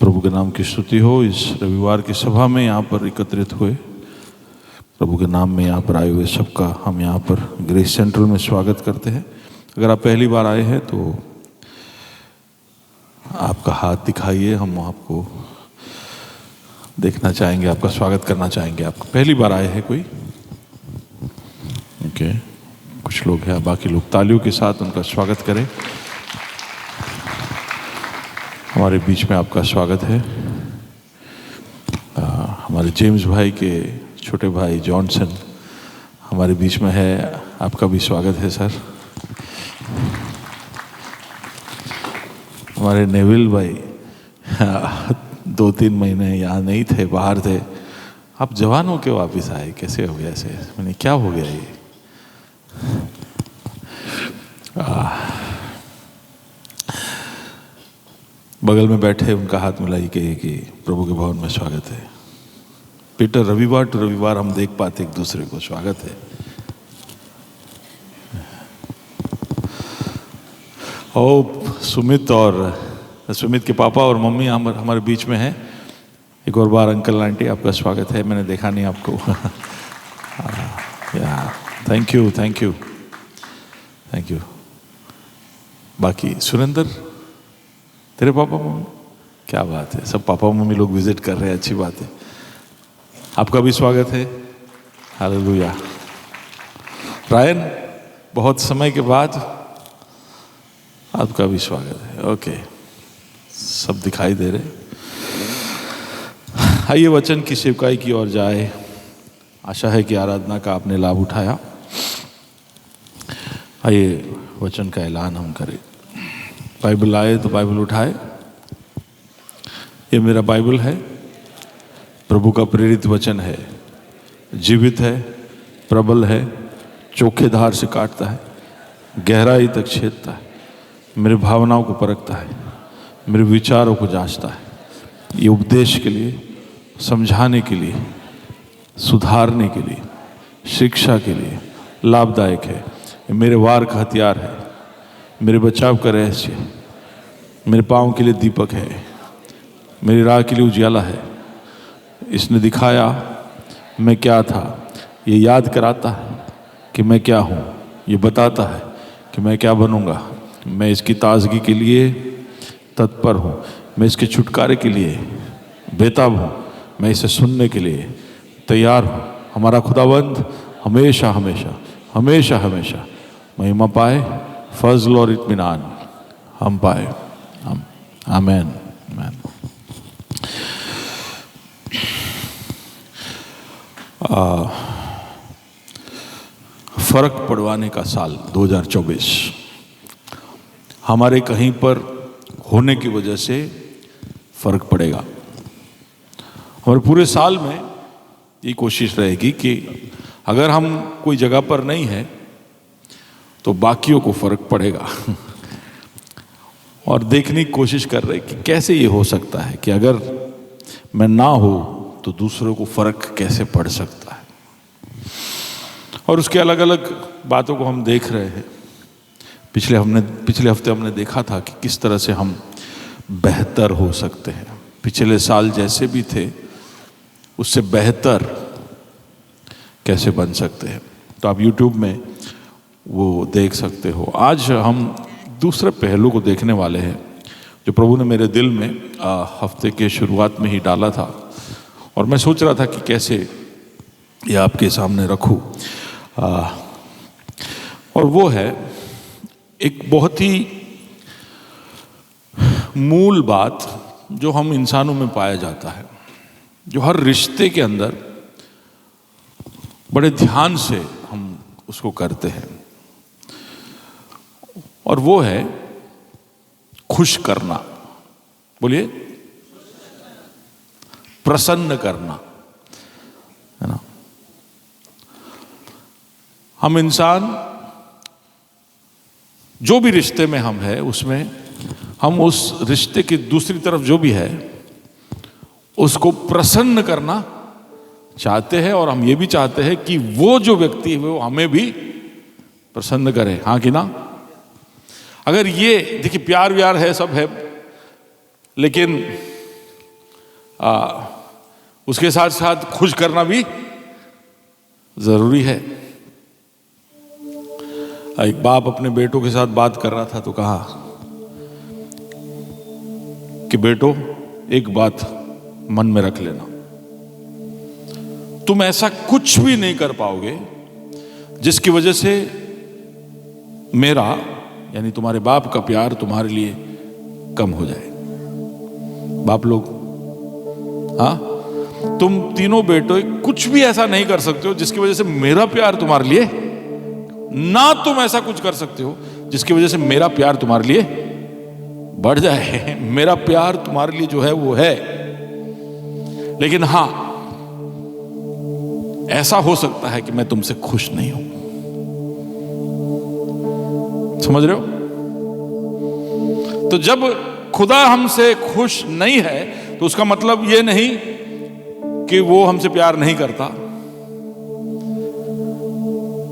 प्रभु के नाम की स्तुति हो। इस रविवार की सभा में यहाँ पर एकत्रित हुए प्रभु के नाम में यहाँ पर आए हुए सबका हम यहाँ पर ग्रेस सेंट्रल में स्वागत करते हैं। अगर आप पहली बार आए हैं तो आपका हाथ दिखाइए, हम आपको देखना चाहेंगे, आपका स्वागत करना चाहेंगे। आपका पहली बार आए हैं कोई? ओके, कुछ लोग हैं, बाकी लोग तालियों के साथ उनका स्वागत करें। हमारे बीच में आपका स्वागत है। हमारे जेम्स भाई के छोटे भाई जॉनसन हमारे बीच में है, आपका भी स्वागत है सर। हमारे नेविल भाई 2-3 महीने यहाँ नहीं थे, बाहर थे, आप जवान हो के वापस आए, कैसे हो गया ऐसे? मैंने क्या हो गया ये? बगल में बैठे उनका हाथ मिलाई कि प्रभु के भवन में स्वागत है। पीटर, रविवार टू रविवार हम देख पाते एक दूसरे को, स्वागत है। ओ सुमित और सुमित के पापा और मम्मी हमारे बीच में हैं। एक और बार अंकल आंटी आपका स्वागत है, मैंने देखा नहीं आपको। Thank you thank you thank you. बाकी सुरेंद्र, तेरे पापा मम्मी, क्या बात है, सब पापा मम्मी लोग विजिट कर रहे हैं, अच्छी बात है। आपका भी स्वागत है, हालेलुया। रायन, बहुत समय के बाद आपका भी स्वागत है। ओके, सब दिखाई दे रहे। आइए वचन की सेवकाई की ओर जाए। आशा है कि आराधना का आपने लाभ उठाया। आइए वचन का ऐलान हम करें। बाइबल आए तो बाइबल उठाए। ये मेरा बाइबल है, प्रभु का प्रेरित वचन है, जीवित है, प्रबल है, चोखे धार से काटता है, गहराई तक छेदता है, मेरे भावनाओं को परखता है, मेरे विचारों को जांचता है। ये उपदेश के लिए, समझाने के लिए, सुधारने के लिए, शिक्षा के लिए लाभदायक है। ये मेरे वार का हथियार है, मेरे बचाव का रहस्य, मेरे पाँव के लिए दीपक है, मेरी राह के लिए उजियाला है। इसने दिखाया मैं क्या था, ये याद कराता है कि मैं क्या हूँ, ये बताता है कि मैं क्या बनूँगा। मैं इसकी ताजगी के लिए तत्पर हूँ, मैं इसके छुटकारे के लिए बेताब हूँ, मैं इसे सुनने के लिए तैयार हूँ। हमारा खुदावंद हमेशा हमेशा हमेशा हमेशा महिमा पाए, फजल और इत्मीनान हम पाए। आमीन आमीन। फर्क पड़वाने का साल 2024 हमारे कहीं पर होने की वजह से फर्क पड़ेगा। हमारे पूरे साल में ये कोशिश रहेगी कि अगर हम कोई जगह पर नहीं है तो बाकियों को फर्क पड़ेगा। और देखने की कोशिश कर रहे कि कैसे ये हो सकता है कि अगर मैं ना हो तो दूसरों को फर्क कैसे पड़ सकता है। और उसके अलग अलग बातों को हम देख रहे हैं। पिछले हफ्ते हमने देखा था कि किस तरह से हम बेहतर हो सकते हैं, पिछले साल जैसे भी थे उससे बेहतर कैसे बन सकते हैं। तो आप YouTube में वो देख सकते हो। आज हम दूसरे पहलू को देखने वाले हैं जो प्रभु ने मेरे दिल में हफ्ते के शुरुआत में ही डाला था, और मैं सोच रहा था कि कैसे ये आपके सामने रखूं। और वो है एक बहुत ही मूल बात जो हम इंसानों में पाया जाता है, जो हर रिश्ते के अंदर बड़े ध्यान से हम उसको करते हैं, और वो है खुश करना। बोलिए, प्रसन्न करना, है ना। हम इंसान जो भी रिश्ते में हम हैं उसमें हम उस रिश्ते की दूसरी तरफ जो भी है उसको प्रसन्न करना चाहते हैं, और हम ये भी चाहते हैं कि वो जो व्यक्ति है वो हमें भी प्रसन्न करे। हाँ कि ना? अगर ये देखिए, प्यार व्यार है, सब है, लेकिन उसके साथ साथ खुश करना भी जरूरी है। एक बाप अपने बेटों के साथ बात कर रहा था तो कहा कि बेटो, एक बात मन में रख लेना, तुम ऐसा कुछ भी नहीं कर पाओगे जिसकी वजह से मेरा यानी तुम्हारे बाप का प्यार तुम्हारे लिए कम हो जाए। बाप लोग, हाँ, तुम तीनों बेटो कुछ भी ऐसा नहीं कर सकते हो जिसकी वजह से मेरा प्यार तुम्हारे लिए, ना तुम ऐसा कुछ कर सकते हो जिसकी वजह से मेरा प्यार तुम्हारे लिए बढ़ जाए। मेरा प्यार तुम्हारे लिए जो है वो है, लेकिन हां, ऐसा हो सकता है कि मैं तुमसे खुश नहीं हूं। समझ रहे हो? तो जब खुदा हमसे खुश नहीं है तो उसका मतलब यह नहीं कि वो हमसे प्यार नहीं करता।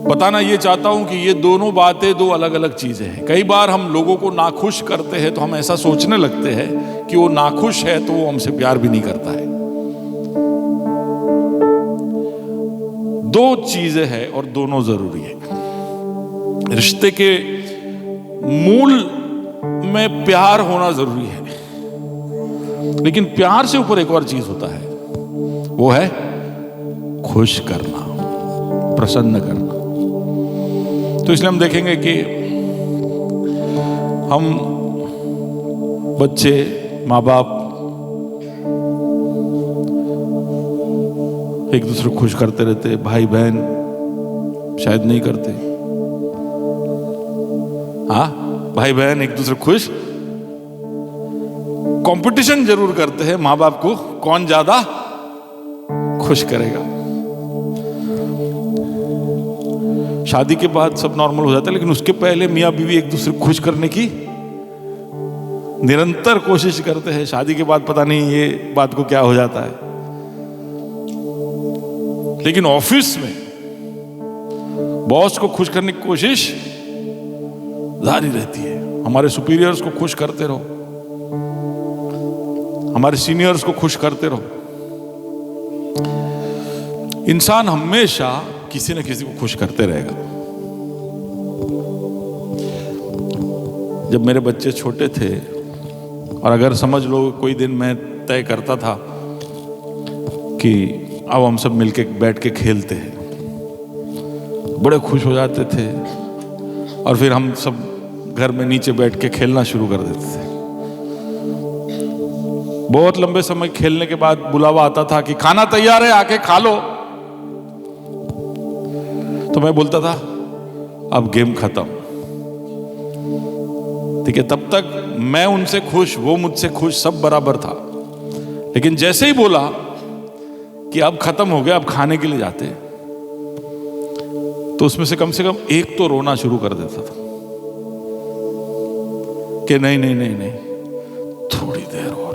बताना ये चाहता हूं कि ये दोनों बातें दो अलग अलग चीजें हैं। कई बार हम लोगों को नाखुश करते हैं तो हम ऐसा सोचने लगते हैं कि वो नाखुश है तो वो हमसे प्यार भी नहीं करता है। दो चीजें हैं और दोनों जरूरी है। रिश्ते के मूल में प्यार होना जरूरी है, लेकिन प्यार से ऊपर एक और चीज होता है, वो है खुश करना, प्रसन्न करना। तो इसलिए हम देखेंगे कि हम बच्चे, माँ बाप एक दूसरे को खुश करते रहते, भाई बहन शायद नहीं करते। हाँ, भाई बहन एक दूसरे खुश, कंपटीशन जरूर करते हैं माँ बाप को, कौन ज्यादा खुश करेगा। शादी के बाद सब नॉर्मल हो जाता है, लेकिन उसके पहले मियाँ बीवी एक दूसरे को खुश करने की निरंतर कोशिश करते हैं। शादी के बाद पता नहीं ये बात को क्या हो जाता है, लेकिन ऑफिस में बॉस को खुश करने की कोशिश जारी रहती है। हमारे सुपीरियर्स को खुश करते रहो, हमारे सीनियर्स को खुश करते रहो। इंसान हमेशा किसी न किसी को खुश करते रहेगा। जब मेरे बच्चे छोटे थे, और अगर समझ लो कोई दिन मैं तय करता था कि अब हम सब मिलके बैठ के खेलते हैं, बड़े खुश हो जाते थे, और फिर हम सब घर में नीचे बैठ के खेलना शुरू कर देते थे। बहुत लंबे समय खेलने के बाद बुलावा आता था कि खाना तैयार है, आके खा लो। तो मैं बोलता था अब गेम खत्म। ठीक है, तब तक मैं उनसे खुश, वो मुझसे खुश, सब बराबर था। लेकिन जैसे ही बोला कि अब खत्म हो गया, अब खाने के लिए जाते, तो उसमें से कम एक तो रोना शुरू कर देता था कि नहीं नहीं नहीं नहीं, थोड़ी देर और,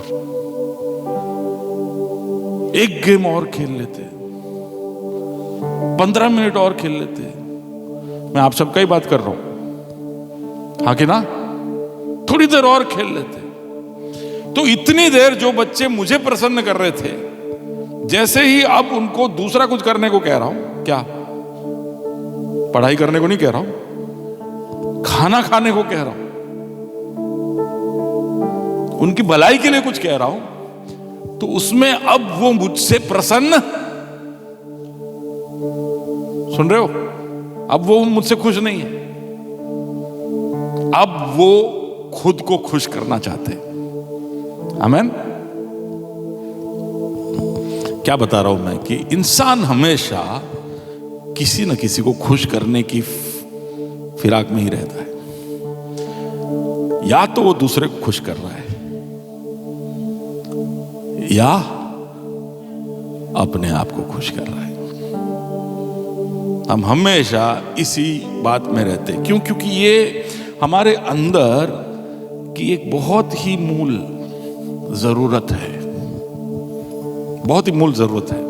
एक गेम और खेल लेते, 15 मिनट और खेल लेते। मैं आप सबका ही बात कर रहा हूं, हाँ कि ना? थोड़ी देर और खेल लेते। तो इतनी देर जो बच्चे मुझे प्रसन्न कर रहे थे, जैसे ही अब उनको दूसरा कुछ करने को कह रहा हूं, क्या पढ़ाई करने को नहीं कह रहा हूं, खाना खाने को कह रहा हूं, उनकी भलाई के लिए कुछ कह रहा हूं, तो उसमें अब वो मुझसे प्रसन्न, सुन रहे हो? अब वो मुझसे खुश नहीं है, अब वो खुद को खुश करना चाहते हैं। आमीन। क्या बता रहा हूं मैं कि इंसान हमेशा किसी न किसी को खुश करने की फिराक में ही रहता है। या तो वो दूसरे को खुश कर रहा है, या अपने आप को खुश कर रहा है। हम हमेशा इसी बात में रहते हैं। क्यों? क्योंकि ये हमारे अंदर की एक बहुत ही मूल जरूरत है, बहुत ही मूल जरूरत है।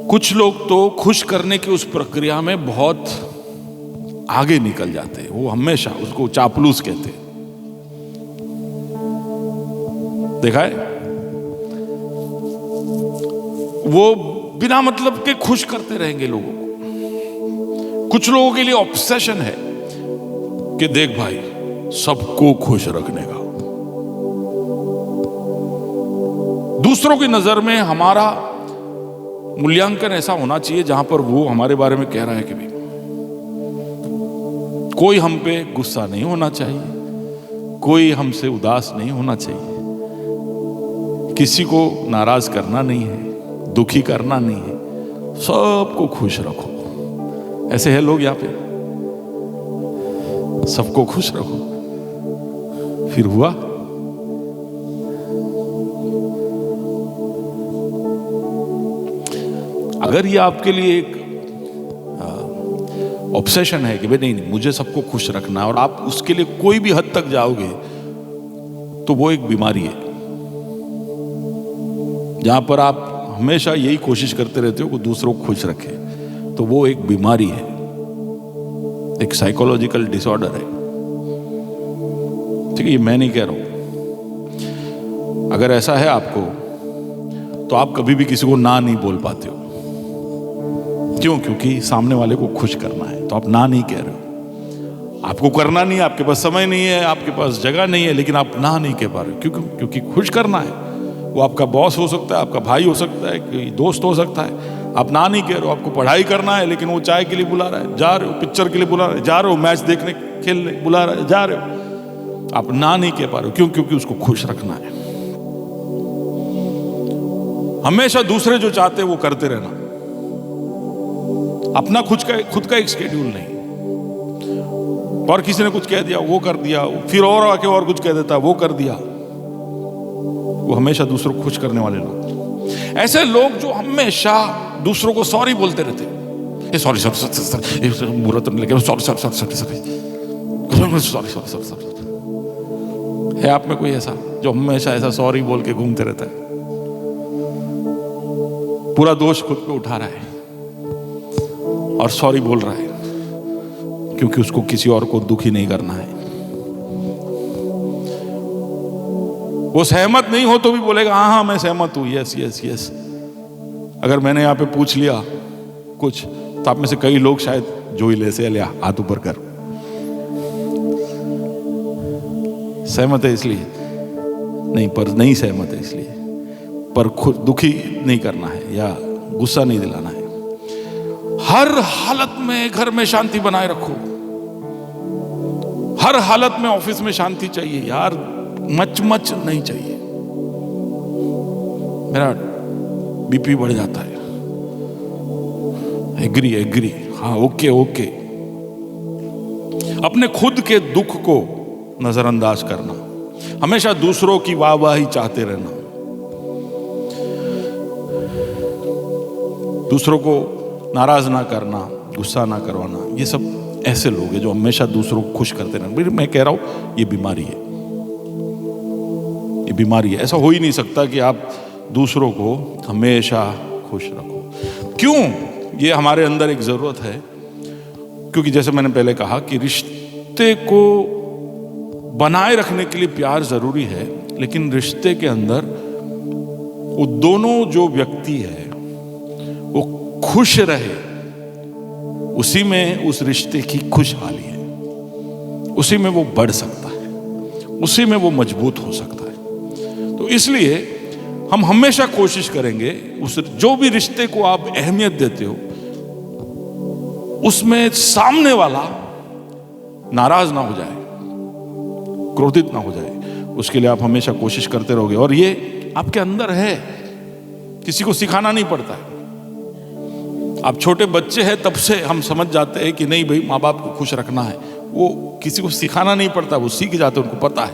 कुछ लोग तो खुश करने की उस प्रक्रिया में बहुत आगे निकल जाते हैं। वो हमेशा उसको चापलूस कहते हैं। देखा है? वो बिना मतलब के खुश करते रहेंगे लोगों को। कुछ लोगों के लिए ऑब्सेशन है कि देख भाई, सबको खुश रखने का। दूसरों की नजर में हमारा मूल्यांकन ऐसा होना चाहिए जहां पर वो हमारे बारे में कह रहा है कि भाई कोई हम पे गुस्सा नहीं होना चाहिए, कोई हमसे उदास नहीं होना चाहिए, किसी को नाराज करना नहीं है, दुखी करना नहीं है, सबको खुश रखो। ऐसे है लोग यहाँ पे, सबको खुश रखो। फिर हुआ अगर ये आपके लिए एक ऑब्सेशन है कि भाई नहीं मुझे सबको खुश रखना है, और आप उसके लिए कोई भी हद तक जाओगे तो वो एक बीमारी है। जहां पर आप हमेशा यही कोशिश करते रहते हो कि दूसरों को खुश रखे, तो वो एक बीमारी है, एक साइकोलॉजिकल डिसऑर्डर है। ठीक है, ये मैं नहीं कह रहा हूं। अगर ऐसा है आपको, तो आप कभी भी किसी को ना नहीं बोल पाते हो। क्यों? क्योंकि सामने वाले को खुश करना है, तो आप ना नहीं कह रहे हो। आपको करना नहीं है, आपके पास समय नहीं है, आपके पास जगह नहीं है, लेकिन आप ना नहीं कह पा रहे हो। क्योंकि खुश करना है। वो आपका बॉस हो सकता है, आपका भाई हो सकता है, कोई दोस्त हो सकता है। आप ना नहीं कह रहे हो। आपको पढ़ाई करना है, लेकिन वो चाय के लिए बुला रहा है, जा रहे हो। पिक्चर के लिए बुला रहा है, जा रहे हो। मैच देखने खेलने बुला रहा है, जा रहे हो। आप ना नहीं कह पा रहे हो। क्यों? क्योंकि उसको खुश रखना है। हमेशा दूसरे जो चाहते हैं वो करते रहना, अपना खुद का एक शेड्यूल नहीं। और किसी ने कुछ कह दिया, वो कर दिया, फिर और आके और कुछ कह देता, वो कर दिया। वो हमेशा दूसरों को खुश करने वाले लोग। ऐसे लोग जो हमेशा दूसरों को सॉरी बोलते रहते, ये सॉरी सॉरी बुरा तो नहीं लगे, sorry sorry sorry sorry sorry sorry sorry sorry. है आप में कोई ऐसा जो हमेशा ऐसा सॉरी बोल के घूमते रहता है? पूरा दोष खुद पे उठा रहा है और सॉरी बोल रहा है, क्योंकि उसको किसी और को दुखी नहीं करना है। वो सहमत नहीं हो तो भी बोलेगा हाँ हाँ मैं सहमत हूं, यस यस यस। अगर मैंने यहां पे पूछ लिया कुछ, तो आप में से कई लोग शायद जो ही ले से लिया हाथ ऊपर कर, सहमत है इसलिए नहीं, पर नहीं सहमत है इसलिए, पर खुद दुखी नहीं करना है या गुस्सा नहीं दिलाना है। हर हालत में घर में शांति बनाए रखो। हर हालत में ऑफिस में शांति चाहिए यार, मच नहीं चाहिए। मेरा बीपी बढ़ जाता है। एग्री, हाँ ओके। अपने खुद के दुख को नजरअंदाज करना, हमेशा दूसरों की वाहवाही चाहते रहना, दूसरों को नाराज ना करना, गुस्सा ना करवाना, ये सब ऐसे लोग हैं जो हमेशा दूसरों को खुश करते रहना। मैं कह रहा हूं ये बीमारी है, ये बीमारी है। ऐसा हो ही नहीं सकता कि आप दूसरों को हमेशा खुश रखो। क्यों? ये हमारे अंदर एक जरूरत है, क्योंकि जैसे मैंने पहले कहा कि रिश्ते को बनाए रखने के लिए प्यार जरूरी है, लेकिन रिश्ते के अंदर वो दोनों जो व्यक्ति है वो खुश रहे, उसी में उस रिश्ते की खुशहाली है, उसी में वो बढ़ सकता है, उसी में वो मजबूत हो सकता है। तो इसलिए हम हमेशा कोशिश करेंगे उस जो भी रिश्ते को आप अहमियत देते हो उसमें सामने वाला नाराज ना हो जाए, क्रोधित ना हो जाए, उसके लिए आप हमेशा कोशिश करते रहोगे। और ये आपके अंदर है, किसी को सिखाना नहीं पड़ता है। आप छोटे बच्चे हैं तब से हम समझ जाते हैं कि नहीं भाई माँ बाप को खुश रखना है, वो किसी को सिखाना नहीं पड़ता, वो सीख जाते, उनको पता है।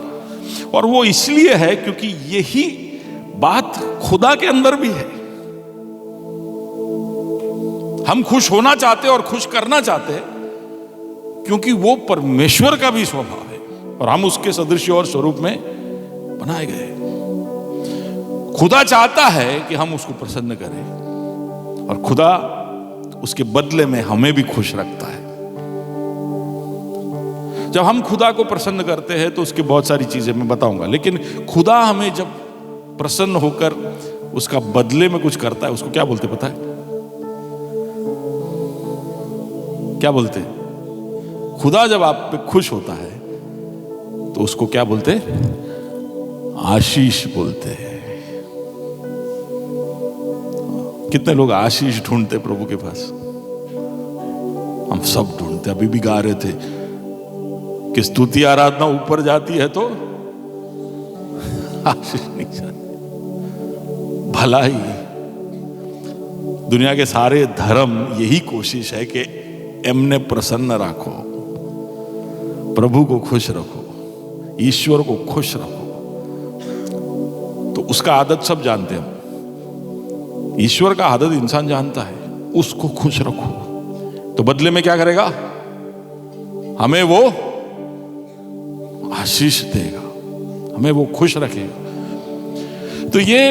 और वो इसलिए है क्योंकि यही बात खुदा के अंदर भी है। हम खुश होना चाहते हैं और खुश करना चाहते हैं क्योंकि वो परमेश्वर का भी स्वभाव है और हम उसके सदृश और स्वरूप में बनाए गए। खुदा चाहता है कि हम उसको प्रसन्न करें और खुदा उसके बदले में हमें भी खुश रखता है। जब हम खुदा को प्रसन्न करते हैं तो उसकी बहुत सारी चीजें मैं बताऊंगा, लेकिन खुदा हमें जब प्रसन्न होकर उसका बदले में कुछ करता है, उसको क्या बोलते पता है? क्या बोलते? खुदा जब आप पे खुश होता है तो उसको क्या बोलते? आशीष बोलते हैं। कितने लोग आशीष ढूंढते प्रभु के पास? हम सब ढूंढते। अभी भी गा रहे थे कि स्तुति आराधना ऊपर जाती है तो आशीष नहीं जाती। भलाई, दुनिया के सारे धर्म यही कोशिश है कि एमने प्रसन्न रखो, प्रभु को खुश रखो, ईश्वर को खुश रखो। तो उसका आदत सब जानते हैं हम। ईश्वर का आदत इंसान जानता है, उसको खुश रखो। तो बदले में क्या करेगा? हमें वो आशीष देगा, हमें वो खुश रखेगा। तो ये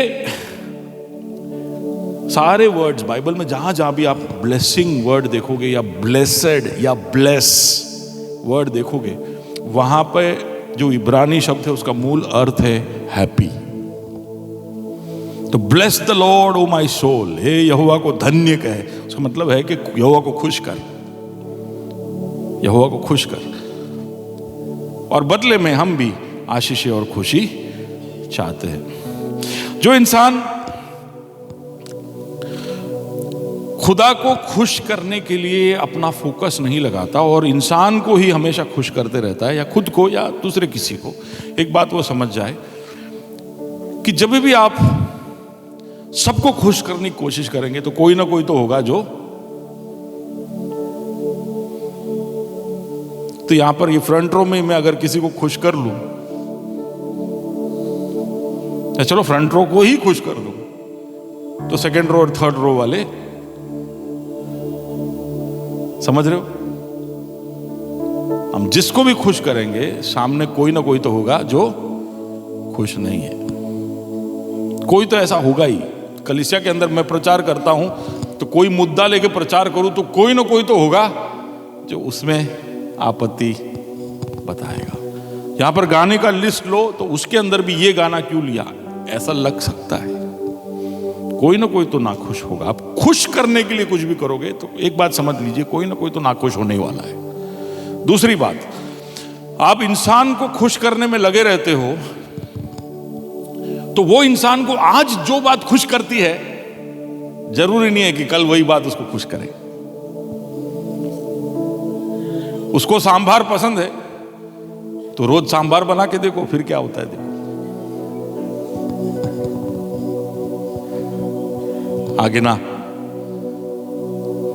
सारे वर्ड्स बाइबल में जहां जहां भी आप ब्लेसिंग वर्ड देखोगे या ब्लेसेड या ब्लेस वर्ड देखोगे, वहां पे जो इब्रानी शब्द है उसका मूल अर्थ है हैप्पी। तो bless the lord O my soul, हे यहोवा को धन्य कहे, उसका मतलब है कि यहोवा को खुश कर, यहोवा को खुश कर। और बदले में हम भी आशीष और खुशी चाहते हैं। जो इंसान खुदा को खुश करने के लिए अपना फोकस नहीं लगाता और इंसान को ही हमेशा खुश करते रहता है, या खुद को या दूसरे किसी को, एक बात वो समझ जाए कि जब भी आप सबको खुश करने की कोशिश करेंगे तो कोई ना कोई तो होगा जो, तो यहां पर ये फ्रंट रो में मैं अगर किसी को खुश कर लूं, चलो फ्रंट रो को ही खुश कर दूं, तो सेकंड रो और थर्ड रो वाले, समझ रहे हो? हम जिसको भी खुश करेंगे सामने कोई ना कोई तो होगा जो खुश नहीं है। कोई तो ऐसा होगा ही। कलीसिया के अंदर मैं प्रचार करता हूं तो कोई मुद्दा लेके प्रचार करूं तो कोई ना कोई तो होगा जो उसमें आपत्ति बताएगा। यहां पर गाने का लिस्ट लो तो उसके अंदर भी ये गाना क्यों लिया, ऐसा लग सकता है। कोई ना कोई तो नाखुश होगा। आप खुश करने के लिए कुछ भी करोगे तो एक बात समझ लीजिए, कोई ना कोई तो नाखुश होने वाला है। दूसरी बात, आप इंसान को खुश करने में लगे रहते हो तो वो इंसान को आज जो बात खुश करती है जरूरी नहीं है कि कल वही बात उसको खुश करे। उसको सांभार पसंद है तो रोज सांभार बना के देखो, फिर क्या होता है देखो। आगे ना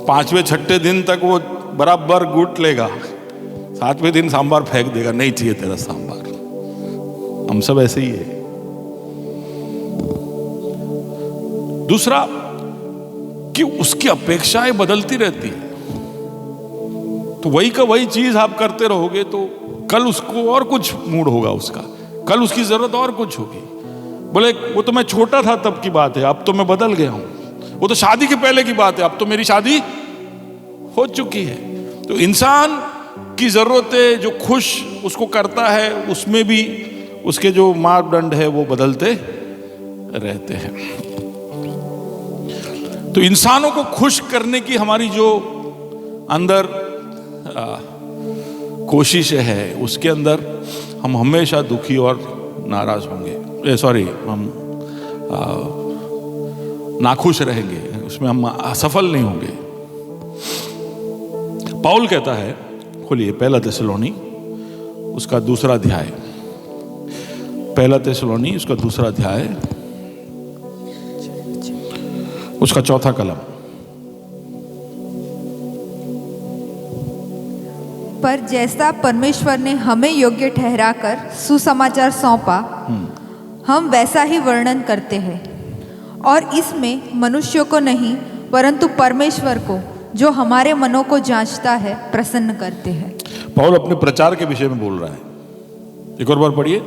5वें 6ठे दिन तक वो बराबर गुट लेगा, 7वें दिन सांभार फेंक देगा, नहीं चाहिए तेरा सांभार। हम सब ऐसे ही है। दूसरा कि उसकी अपेक्षाएं बदलती रहती है, तो वही का वही चीज आप करते रहोगे तो कल उसको और कुछ मूड होगा उसका, कल उसकी जरूरत और कुछ होगी। बोले वो तो मैं छोटा था तब की बात है, अब तो मैं बदल गया हूं। वो तो शादी के पहले की बात है, अब तो मेरी शादी हो चुकी है। तो इंसान की जरूरतें जो खुश उसको करता है उसमें भी उसके जो मापदंड है वो बदलते रहते हैं। तो इंसानों को खुश करने की हमारी जो अंदर कोशिश है उसके अंदर हम हमेशा दुखी और नाराज होंगे, हम नाखुश रहेंगे, उसमें हम असफल नहीं होंगे। पौल कहता है, खोलिए पहला थिस्सलुनी उसका दूसरा अध्याय, पहला थिस्सलुनी उसका दूसरा अध्याय उसका चौथा कलम। पर जैसा परमेश्वर ने हमें योग्य ठहराकर सुसमाचार सौंपा, हम वैसा ही वर्णन करते हैं, और इसमें मनुष्यों को नहीं परंतु परमेश्वर को जो हमारे मनों को जांचता है प्रसन्न करते हैं। पौल अपने प्रचार के विषय में बोल रहा है। एक और बार पढ़िए।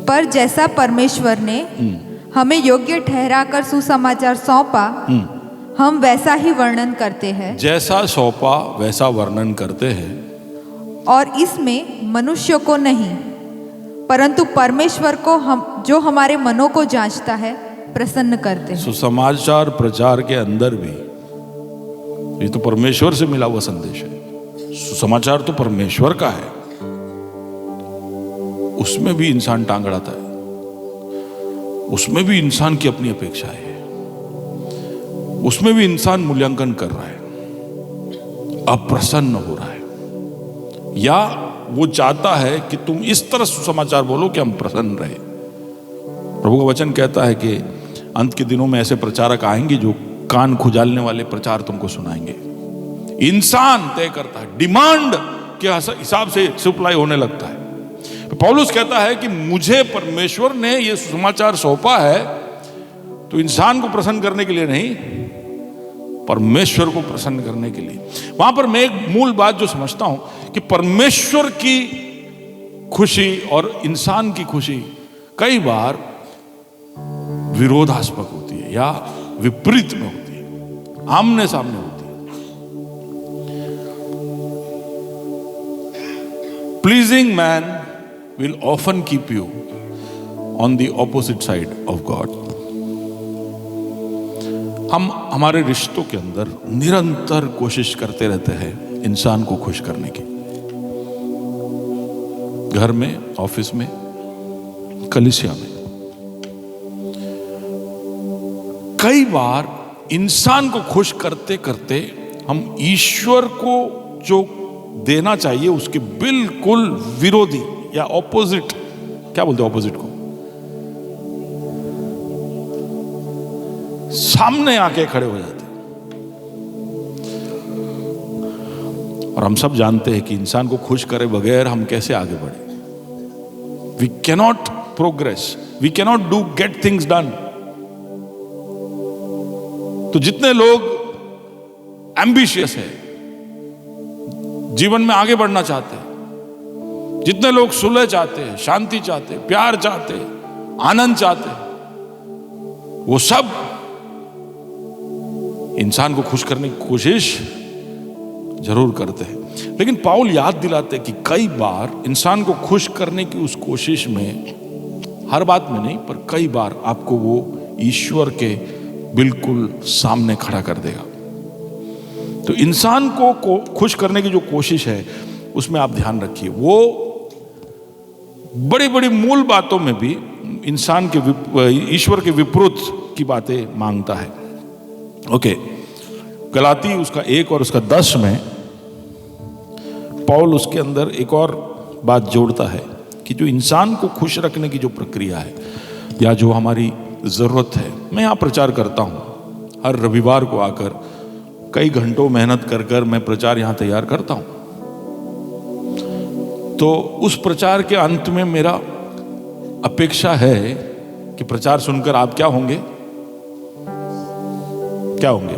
पर जैसा परमेश्वर ने हमें योग्य ठहराकर सुसमाचार सौंपा, हम वैसा ही वर्णन करते हैं। जैसा सौंपा वैसा वर्णन करते हैं, और इसमें मनुष्यों को नहीं परंतु परमेश्वर को हम जो हमारे मनों को जांचता है प्रसन्न करते हैं। सुसमाचार प्रचार के अंदर भी ये तो परमेश्वर से मिला हुआ संदेश है। सुसमाचार तो परमेश्वर का है, उसमें भी इंसान टांग अड़ाता है, उसमें भी इंसान की अपनी अपेक्षाएं है, उसमें भी इंसान मूल्यांकन कर रहा है, अप्रसन्न हो रहा है, या वो चाहता है कि तुम इस तरह सुसमाचार बोलो कि हम प्रसन्न रहे। प्रभु का वचन कहता है कि अंत के दिनों में ऐसे प्रचारक आएंगे जो कान खुजालने वाले प्रचार तुमको सुनाएंगे। इंसान तय करता है, डिमांड के हिसाब से सप्लाई होने लगता है। पौलुस कहता है कि मुझे परमेश्वर ने यह सुसमाचार सौंपा है तो इंसान को प्रसन्न करने के लिए नहीं, परमेश्वर को प्रसन्न करने के लिए। वहां पर मैं एक मूल बात जो समझता हूं कि परमेश्वर की खुशी और इंसान की खुशी कई बार विरोधास्पद होती है या विपरीत में होती है, आमने सामने होती है। Pleasing man will often keep you on the opposite side of God. हम हमारे रिश्तों के अंदर निरंतर कोशिश करते रहते हैं इंसान को खुश करने की, घर में, ऑफिस में, कलीसिया में। कई बार इंसान को खुश करते करते हम ईश्वर को जो देना चाहिए उसके बिल्कुल विरोधी या ऑपोजिट, क्या बोलते हैं ऑपोजिट को, सामने आके खड़े हो जाते हैं। और हम सब जानते हैं कि इंसान को खुश करे बगैर हम कैसे आगे बढ़े। We cannot progress, we cannot do get things done. तो जितने लोग एम्बिशियस है, जीवन में आगे बढ़ना चाहते हैं, जितने लोग सुलह चाहते हैं, शांति चाहते हैं, प्यार चाहते हैं, आनंद चाहते हैं, वो सब इंसान को खुश करने की कोशिश जरूर करते हैं। लेकिन पाउल याद दिलाते हैं कि कई बार इंसान को खुश करने की उस कोशिश में, हर बात में नहीं, पर कई बार आपको वो ईश्वर के बिल्कुल सामने खड़ा कर देगा। तो इंसान को खुश करने की जो कोशिश है उसमें आप ध्यान रखिए, वो बड़ी बड़ी मूल बातों में भी इंसान के ईश्वर के विपरीत की बातें मांगता है। ओके, गलाती उसका 1 और उसका 10 में पौल उसके अंदर एक और बात जोड़ता है कि जो इंसान को खुश रखने की जो प्रक्रिया है या जो हमारी जरूरत है, मैं यहाँ प्रचार करता हूँ हर रविवार को आकर, कई घंटों मेहनत कर मैं प्रचार यहाँ तैयार करता हूँ। तो उस प्रचार के अंत में मेरा अपेक्षा है कि प्रचार सुनकर आप क्या होंगे, क्या होंगे?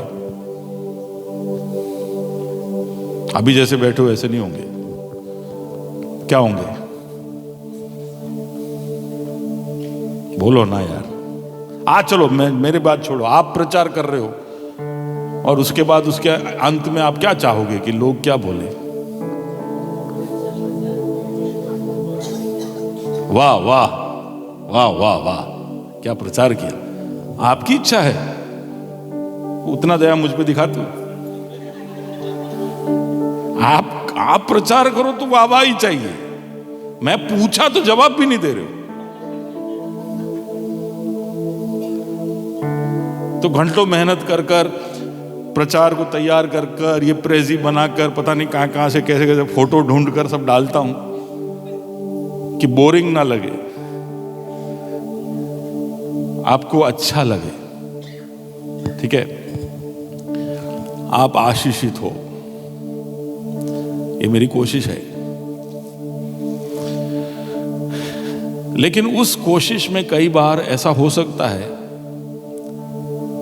अभी जैसे बैठे हो ऐसे नहीं होंगे, क्या होंगे? बोलो ना यार। चलो मेरे बात छोड़ो, आप प्रचार कर रहे हो और उसके बाद उसके अंत में आप क्या चाहोगे कि लोग क्या बोले? वाह वाह वाह वाह वाह, क्या प्रचार किया। आपकी इच्छा है, उतना दया मुझ पे दिखाते हो। आप प्रचार करो तो वाह ही चाहिए। मैं पूछा तो जवाब भी नहीं दे रहे हो। तो घंटों मेहनत कर प्रचार को तैयार कर ये प्रेजी बनाकर पता नहीं कहां से कैसे कैसे फोटो ढूंढ कर सब डालता हूं कि बोरिंग ना लगे, आपको अच्छा लगे, ठीक है, आप आशीषित हो, ये मेरी कोशिश है। लेकिन उस कोशिश में कई बार ऐसा हो सकता है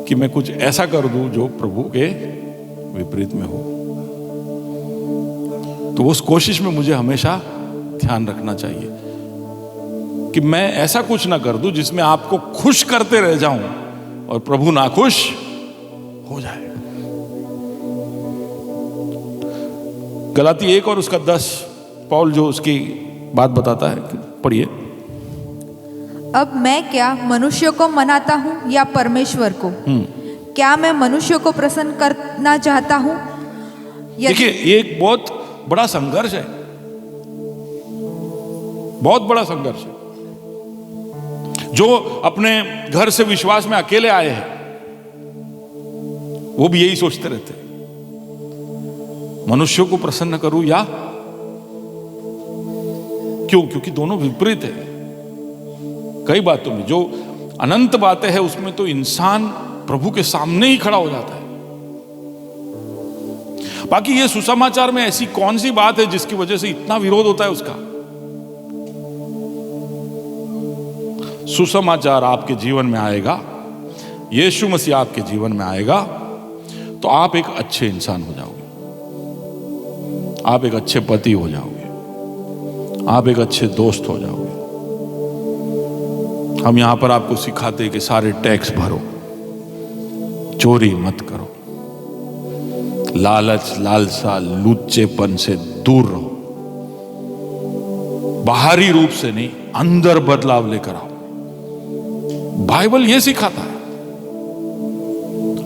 कि मैं कुछ ऐसा कर दूं जो प्रभु के विपरीत में हो। तो उस कोशिश में मुझे हमेशा ध्यान रखना चाहिए कि मैं ऐसा कुछ ना कर दूं जिसमें आपको खुश करते रह जाऊं और प्रभु नाखुश हो जाए। गलाती 1 और उसका 10 पौल जो उसकी बात बताता है, पढ़िए। अब मैं क्या मनुष्य को मनाता हूँ या परमेश्वर को? क्या मैं मनुष्य को प्रसन्न करना चाहता हूँ? देखिए, ये एक बहुत बड़ा संघर्ष है, बहुत बड़ा संघर्ष है। जो अपने घर से विश्वास में अकेले आए हैं वो भी यही सोचते रहते हैं, मनुष्यों को प्रसन्न करूं या क्यों? क्योंकि दोनों विपरीत है। कई बातों में जो अनंत बातें हैं उसमें तो इंसान प्रभु के सामने ही खड़ा हो जाता है। बाकी ये सुसमाचार में ऐसी कौन सी बात है जिसकी वजह से इतना विरोध होता है उसका? सुसमाचार आपके जीवन में आएगा, यीशु मसीह आपके जीवन में आएगा तो आप एक अच्छे इंसान हो जाओगे, आप एक अच्छे पति हो जाओगे, आप एक अच्छे दोस्त हो जाओगे। हम यहां पर आपको सिखाते हैं कि सारे टैक्स भरो, चोरी मत करो, लालच, लालसा, लुच्चेपन से दूर रहो, बाहरी रूप से नहीं अंदर बदलाव लेकर आओ। बाइबल यह सिखाता है।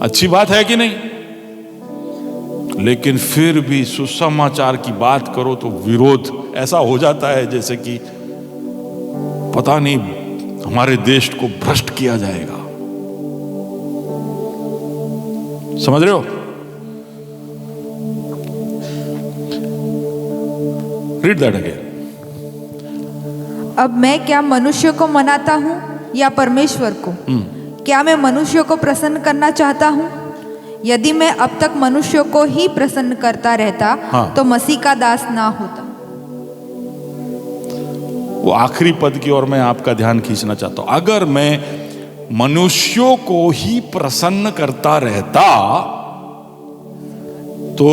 अच्छी बात है कि नहीं? लेकिन फिर भी सुसमाचार की बात करो तो विरोध ऐसा हो जाता है जैसे कि पता नहीं हमारे देश को भ्रष्ट किया जाएगा। समझ रहे हो? Read that again. अब मैं क्या मनुष्य को मनाता हूँ या परमेश्वर को? क्या मैं मनुष्य को प्रसन्न करना चाहता हूँ? यदि मैं अब तक मनुष्य को ही प्रसन्न करता रहता तो मसीह का दास ना होता। वो आखिरी पद की ओर मैं आपका ध्यान खींचना चाहता हूं। अगर मैं मनुष्यों को ही प्रसन्न करता रहता तो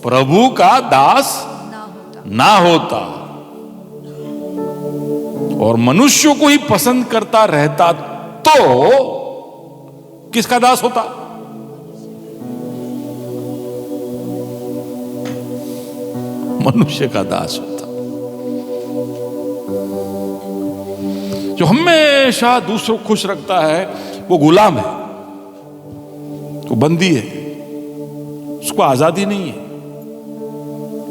प्रभु का दास ना होता, और मनुष्यों को ही पसंद करता रहता तो किसका दास होता? मनुष्य का दास होता, जो हमेशा दूसरों को खुश रखता है वो गुलाम है, वो बंदी है, उसको आजादी नहीं है,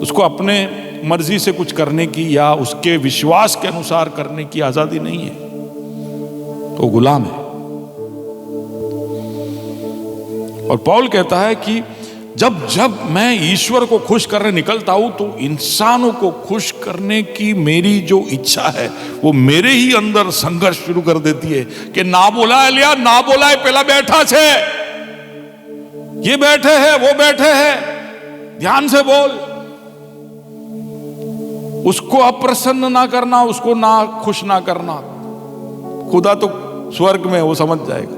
उसको अपने मर्जी से कुछ करने की या उसके विश्वास के अनुसार करने की आजादी नहीं है, तो गुलाम है। और पौल कहता है कि जब जब मैं ईश्वर को खुश करने निकलता हूं तो इंसानों को खुश करने की मेरी जो इच्छा है वो मेरे ही अंदर संघर्ष शुरू कर देती है कि ना बोला है लिया, ना बोला है पहला बैठा छे, ये बैठे हैं वो बैठे हैं, ध्यान से बोल। उसको अप्रसन्न ना करना, उसको ना खुश ना करना। खुदा तो स्वर्ग में, वो समझ जाएगा,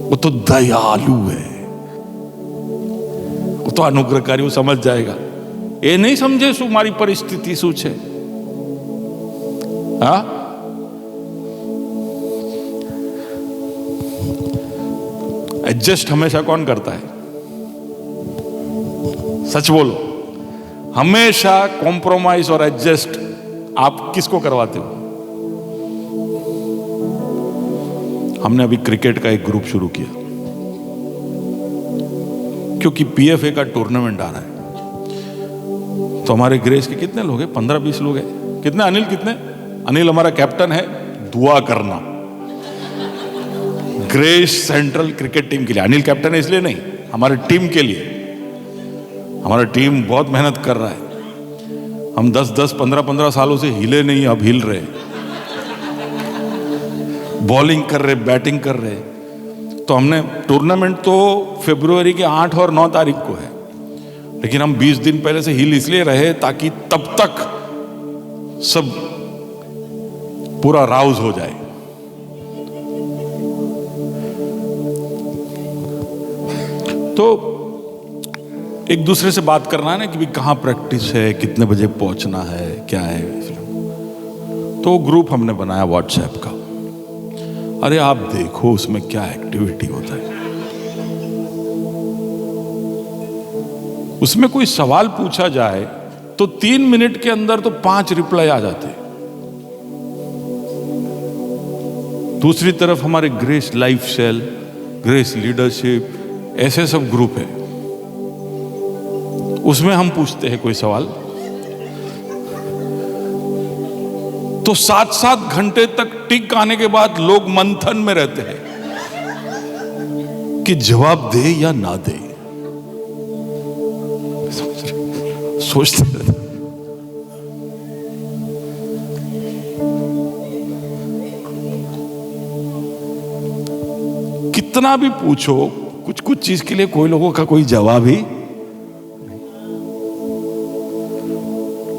वो तो दयालु है, वो तो अनुग्रहकारी, वो समझ जाएगा। ये नहीं समझे सु मारी परिस्थिति शू छे। हाँ, एडजस्ट हमेशा कौन करता है? सच बोलो, हमेशा कॉम्प्रोमाइज और एडजस्ट आप किसको करवाते हो? हमने अभी क्रिकेट का एक ग्रुप शुरू किया क्योंकि पीएफए का टूर्नामेंट आ रहा है। तो हमारे ग्रेस के कितने लोग हैं? 15-20 लोग हैं। कितने अनिल? कितने? अनिल हमारा कैप्टन है। दुआ करना ग्रेस सेंट्रल क्रिकेट टीम के लिए। अनिल कैप्टन है इसलिए नहीं, हमारे टीम के लिए। हमारा टीम बहुत मेहनत कर रहा है। हम 10-10, 15-15 सालों से हिले नहीं, अब हिल रहे, बॉलिंग कर रहे, बैटिंग कर रहे। तो हमने टूर्नामेंट तो फरवरी के 8 और 9 तारीख को है, लेकिन हम 20 दिन पहले से हिल इसलिए रहे ताकि तब तक सब पूरा राउज हो जाए। तो एक दूसरे से बात करना है ना कि भी कहाँ प्रैक्टिस है, कितने बजे पहुंचना है, क्या है। तो ग्रुप हमने बनाया व्हाट्सएप का। अरे आप देखो उसमें क्या एक्टिविटी होता है। उसमें कोई सवाल पूछा जाए तो 3 मिनट के अंदर तो 5 रिप्लाई आ जाते। दूसरी तरफ हमारे grace life cell, grace leadership, ऐसे सब ग्रुप है, उसमें हम पूछते हैं कोई सवाल तो 7-7 घंटे तक टिक आने के बाद लोग मंथन में रहते हैं कि जवाब दे या ना दे। सोचते रहते। कितना भी पूछो, कुछ कुछ चीज के लिए कोई लोगों का कोई जवाब ही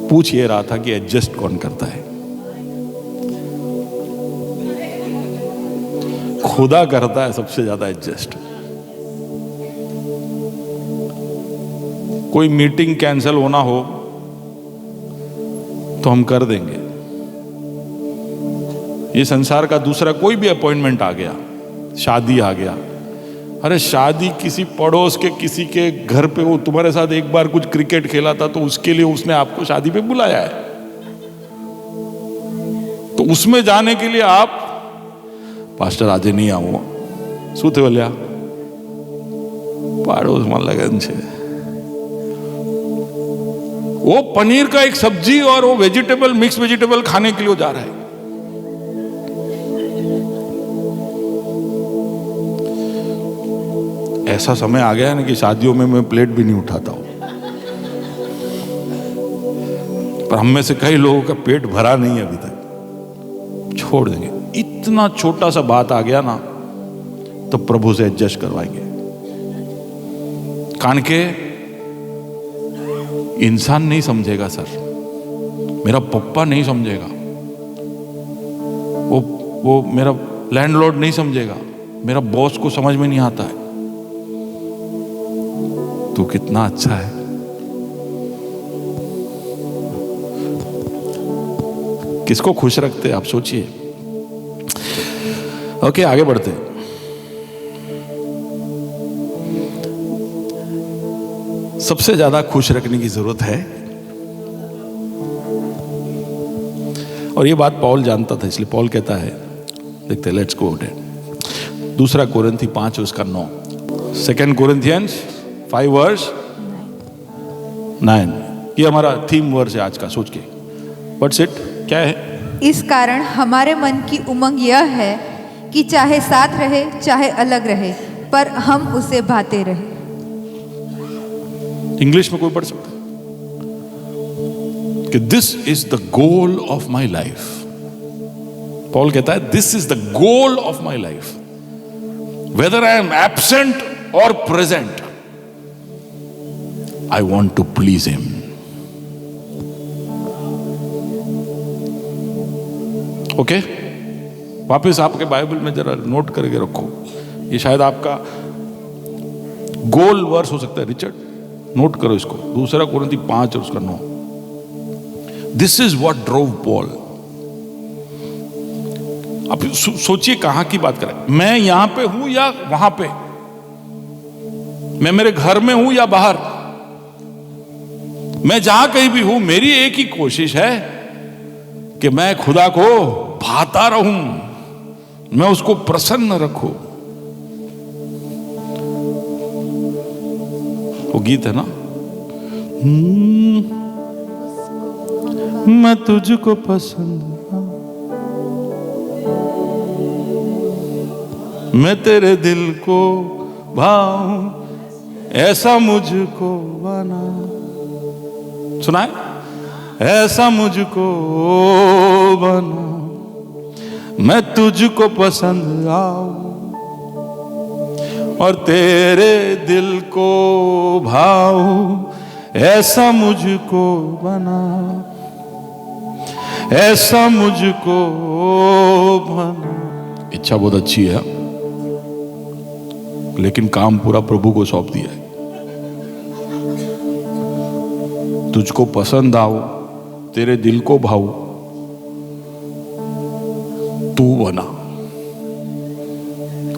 पूछ ये रहा था कि एडजस्ट कौन करता है। खुदा करता है सबसे ज्यादा एडजस्ट। कोई मीटिंग कैंसिल होना हो तो हम कर देंगे। ये संसार का दूसरा कोई भी अपॉइंटमेंट आ गया, शादी आ गया, अरे शादी किसी पड़ोस के किसी के घर पे, वो तुम्हारे साथ एक बार कुछ क्रिकेट खेला था तो उसके लिए उसने आपको शादी पे बुलाया है, तो उसमें जाने के लिए आप पास्टर आज नहीं आऊंगा શું થયું લ્યા પાડોશમાં લગન છે, वो पनीर का एक सब्जी और वो वेजिटेबल, मिक्स वेजिटेबल खाने के लिए जा रहा है। ऐसा समय आ गया है ना कि शादियों में मैं प्लेट भी नहीं उठाता हूं, पर हम में से कई लोगों का पेट भरा नहीं है अभी तक, छोड़ देंगे। इतना छोटा सा बात आ गया ना तो प्रभु से एडजस्ट करवाएंगे, कारण के इंसान नहीं समझेगा सर, मेरा पप्पा नहीं समझेगा, वो मेरा लैंडलॉर्ड नहीं समझेगा, मेरा बॉस को समझ में नहीं आता है। तो कितना अच्छा है, किसको खुश रखते हैं आप सोचिए। ओके, आगे बढ़ते हैं। सबसे ज्यादा खुश रखने की जरूरत है, और ये बात पौल जानता था, इसलिए पौल कहता है, देखते लेट्स गो अहेड, 2 कोरिन्थी 5 उसका 9, 2 कोरिन्थियंस 5 वर्स 9, ये हमारा थीम वर्स है आज का। सोच के व्हाट्स इट, क्या है? इस कारण हमारे मन की उमंग यह है कि चाहे साथ रहे चाहे अलग रहे, पर हम उसे भाते रहे। इंग्लिश में कोई पढ़ सकता है कि this is the goal of my life. Paul कहता है this is the goal of my life, whether I am absent और present, I want to please him. Okay, वापस आपके बाइबल में जरा नोट करके रखो, ये शायद आपका गोल वर्स हो सकता है। रिचर्ड, नोट करो इसको, 2 कोरिन्थी 5 और उसका 9। This is what drove Paul. अब सोचिए कहां की बात करें, मैं यहां पे हूं या वहां पे, मैं मेरे घर में हूं या बाहर, मैं जहां कहीं भी हूं, मेरी एक ही कोशिश है कि मैं खुदा को भाता रहूं, मैं उसको प्रसन्न रखूं। वो गीत है ना, मैं तुझको पसंद, मैं तेरे दिल को भाऊं, ऐसा मुझको बना, सुना है? ऐसा मुझको बना, मैं तुझको पसंद आऊं और तेरे दिल को भाऊं, ऐसा मुझको बना, ऐसा मुझको बना। इच्छा बहुत अच्छी है, लेकिन काम पूरा प्रभु को सौंप दिया है। तुझको पसंद आओ, तेरे दिल को भाऊं, तू बना।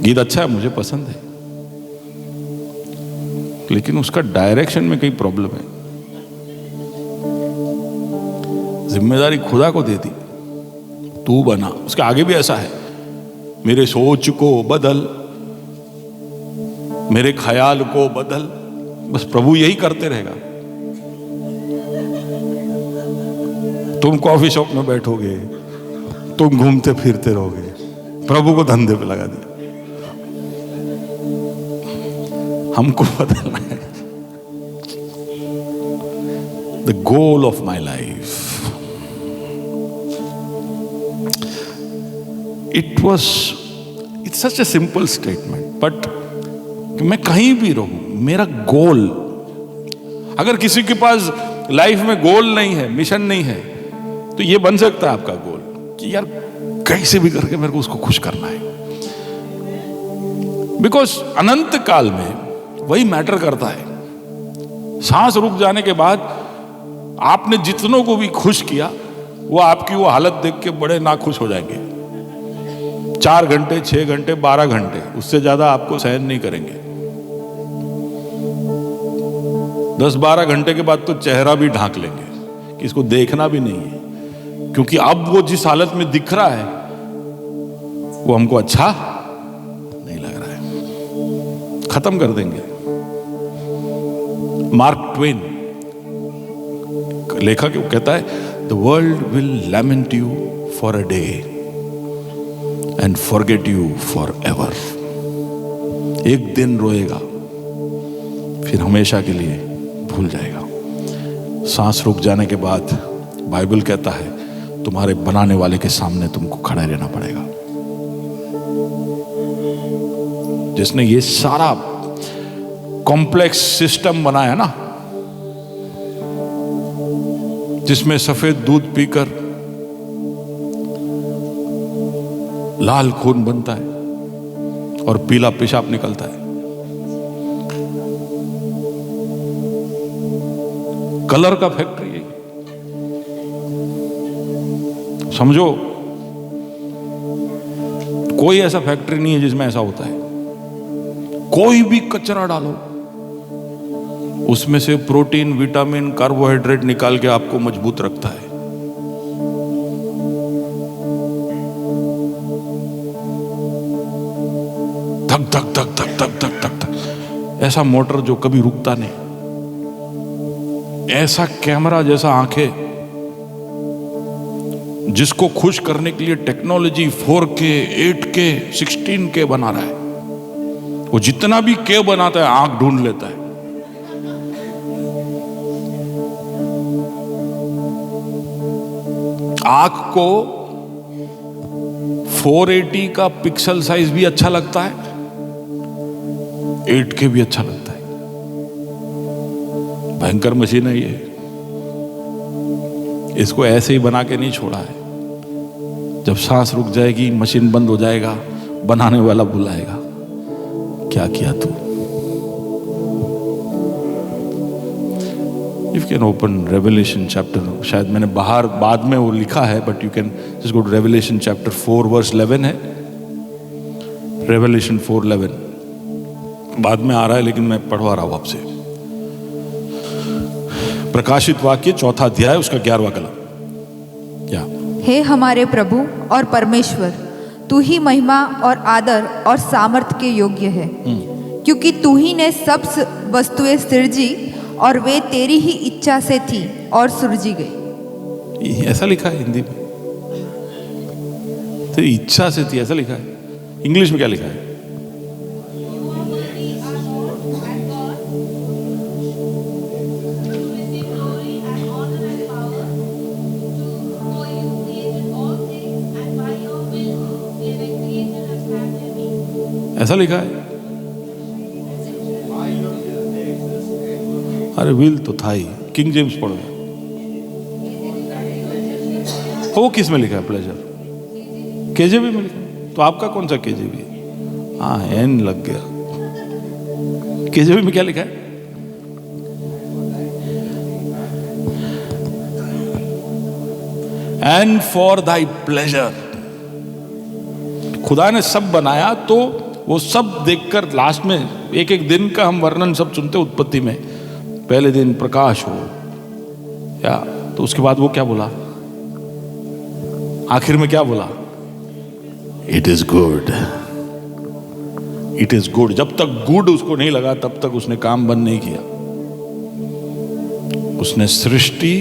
गीत अच्छा है, मुझे पसंद है, लेकिन उसका डायरेक्शन में कई प्रॉब्लम है। जिम्मेदारी खुदा को दे दी, तू बना। उसके आगे भी ऐसा है, मेरे सोच को बदल, मेरे ख्याल को बदल। बस प्रभु यही करते रहेगा। तुम कॉफी शॉप में बैठोगे, तुम घूमते फिरते रहोगे, प्रभु को धंधे पे लगा दिया। हमको बदलना है। The goal of my life, it's such a simple statement, but मैं कहीं भी रहूं, मेरा गोल, अगर किसी के पास लाइफ में गोल नहीं है, मिशन नहीं है, तो ये बन सकता है आपका गोल कि यार कैसे भी करके मेरे को उसको खुश करना है। बिकॉज अनंत काल में वही मैटर करता है। सांस रुक जाने के बाद आपने जितनों को भी खुश किया, वो आपकी वो हालत देख के बड़े नाखुश हो जाएंगे। 4 घंटे, 6 घंटे, 12 घंटे, उससे ज्यादा आपको सहन नहीं करेंगे। 10-12 घंटे के बाद तो चेहरा भी ढांक लेंगे कि इसको देखना भी नहीं है, क्योंकि अब वो जिस हालत में दिख रहा है वो हमको अच्छा नहीं लग रहा है, खत्म कर देंगे। मार्क ट्वेन लेखक कहता है, the world will lament you for a day and forget you for ever. एक दिन रोएगा, फिर हमेशा के लिए भूल जाएगा। सांस रुक जाने के बाद बाइबल कहता है, तुम्हारे बनाने वाले के सामने तुमको खड़ा रहना पड़ेगा, जिसने ये सारा कॉम्प्लेक्स सिस्टम बनाया ना, जिसमें सफेद दूध पीकर लाल खून बनता है और पीला पेशाब निकलता है। कलर का फैक्ट्री है, समझो। कोई ऐसा फैक्ट्री नहीं है जिसमें ऐसा होता है। कोई भी कचरा डालो, उसमें से प्रोटीन, विटामिन, कार्बोहाइड्रेट निकाल के आपको मजबूत रखता है। धक धक धक धक धक धक धक धक, ऐसा मोटर जो कभी रुकता नहीं, ऐसा कैमरा जैसा आंखें, जिसको खुश करने के लिए टेक्नोलॉजी 4K, 8K, 16K बना रहा है। वो जितना भी के बनाता है, आंख ढूंढ लेता है। आंख को 480 का पिक्सल साइज भी अच्छा लगता है, 8K भी अच्छा लगता है। भयंकर मशीन है ये, इसको ऐसे ही बना के नहीं छोड़ा है। जब सांस रुक जाएगी, मशीन बंद हो जाएगा, बनाने वाला बुलाएगा, क्या किया तू? You can open Revelation chapter, शायद मैंने बाहर बाद में वो लिखा है, but you can just go to Revelation chapter 4 verse 11 है। रेवलेशन 4:11 बाद में आ रहा है, लेकिन मैं पढ़वा रहा हूं आपसे। प्रकाशित वाक्य 4 अध्याय उसका 11वां कलम। क्या? हे हमारे प्रभु और परमेश्वर, तू ही महिमा और आदर और सामर्थ के योग्य है, क्योंकि तू ही ने सब वस्तुएं सृजी और वे तेरी ही इच्छा से थी और सृजी गई। ऐसा लिखा है हिंदी में, तेरी इच्छा से थी, ऐसा लिखा है। इंग्लिश में क्या लिखा है? ऐसा लिखा है। अरे विल तो था ही, किंग जेम्स पढ़ो। वो किस में लिखा है? प्लेजर केजेबी में लिखा है। तो आपका कौन सा केजेबी है? हाँ, एन लग गया। केजेबी में क्या लिखा है? And for thy pleasure. खुदा ने सब बनाया, तो वो सब देखकर लास्ट में एक एक दिन का हम वर्णन सब सुनते उत्पत्ति में। पहले दिन प्रकाश हो, या तो उसके बाद वो क्या बोला? आखिर में क्या बोला? It is good, it is good. जब तक गुड उसको नहीं लगा तब तक उसने काम बंद नहीं किया। उसने सृष्टि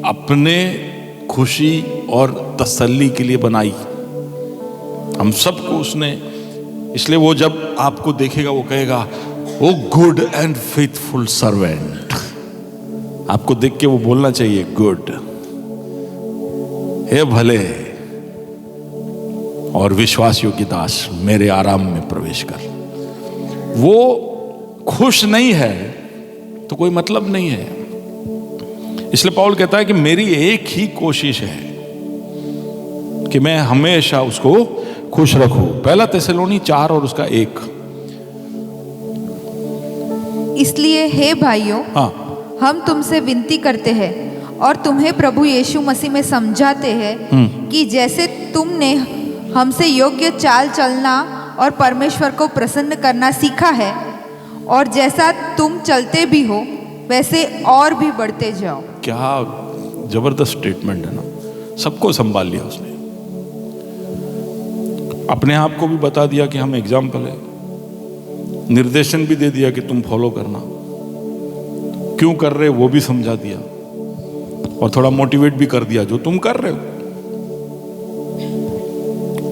अपने खुशी और तसल्ली के लिए बनाई, हम सबको उसने। इसलिए वो जब आपको देखेगा वो कहेगा, ओ गुड एंड फेथफुल सर्वेंट। आपको देख के वो बोलना चाहिए, गुड, हे भले और विश्वास योग्य दास, मेरे आराम में प्रवेश कर। वो खुश नहीं है तो कोई मतलब नहीं है। इसलिए पौल कहता है कि मेरी एक ही कोशिश है कि मैं हमेशा उसको खुश रखूं। पहला थिस्सलुनी 4 और उसका 1। इसलिए हे भाइयों, हाँ, हम तुमसे विनती करते हैं और तुम्हें प्रभु यीशु मसीह में समझाते हैं कि जैसे तुमने हमसे योग्य चाल चलना और परमेश्वर को प्रसन्न करना सीखा है, और जैसा तुम चलते भी हो वैसे और भी बढ़ते जाओ। क्या जबरदस्त स्टेटमेंट है ना। सबको संभाल लिया उसने, अपने आप को भी बता दिया कि हम एग्जाम्पल है, निर्देशन भी दे दिया कि तुम फॉलो करना, क्यों कर रहे वो भी समझा दिया, और थोड़ा मोटिवेट भी कर दिया। जो तुम कर रहे हो,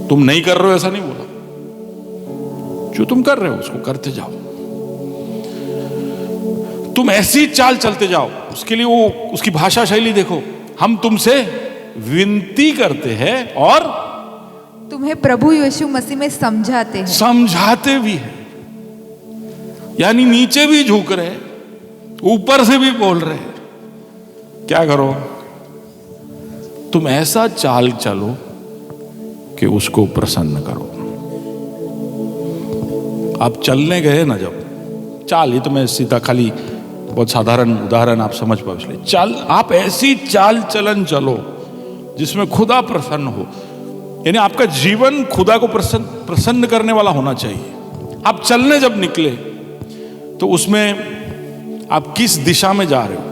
तुम नहीं कर रहे हो ऐसा नहीं बोला, जो तुम कर रहे हो उसको करते जाओ, तुम ऐसी चाल चलते जाओ। उसके लिए वो उसकी भाषा शैली देखो, हम तुमसे विनती करते हैं और तुम्हें प्रभु यीशु मसीह में समझाते हैं। समझाते भी है, यानी नीचे भी झुक रहे, ऊपर से भी बोल रहे, क्या करो, तुम ऐसा चाल चलो कि उसको प्रसन्न करो। आप चलने गए ना, जब चाल, ये तो मैं सीधा खाली बहुत साधारण उदाहरण आप समझ पाओ, इसलिए चाल, आप ऐसी चाल चलन चलो जिसमें खुदा प्रसन्न हो। यानी आपका जीवन खुदा को प्रसन्न करने वाला होना चाहिए। आप चलने जब निकले तो उसमें आप किस दिशा में जा रहे हो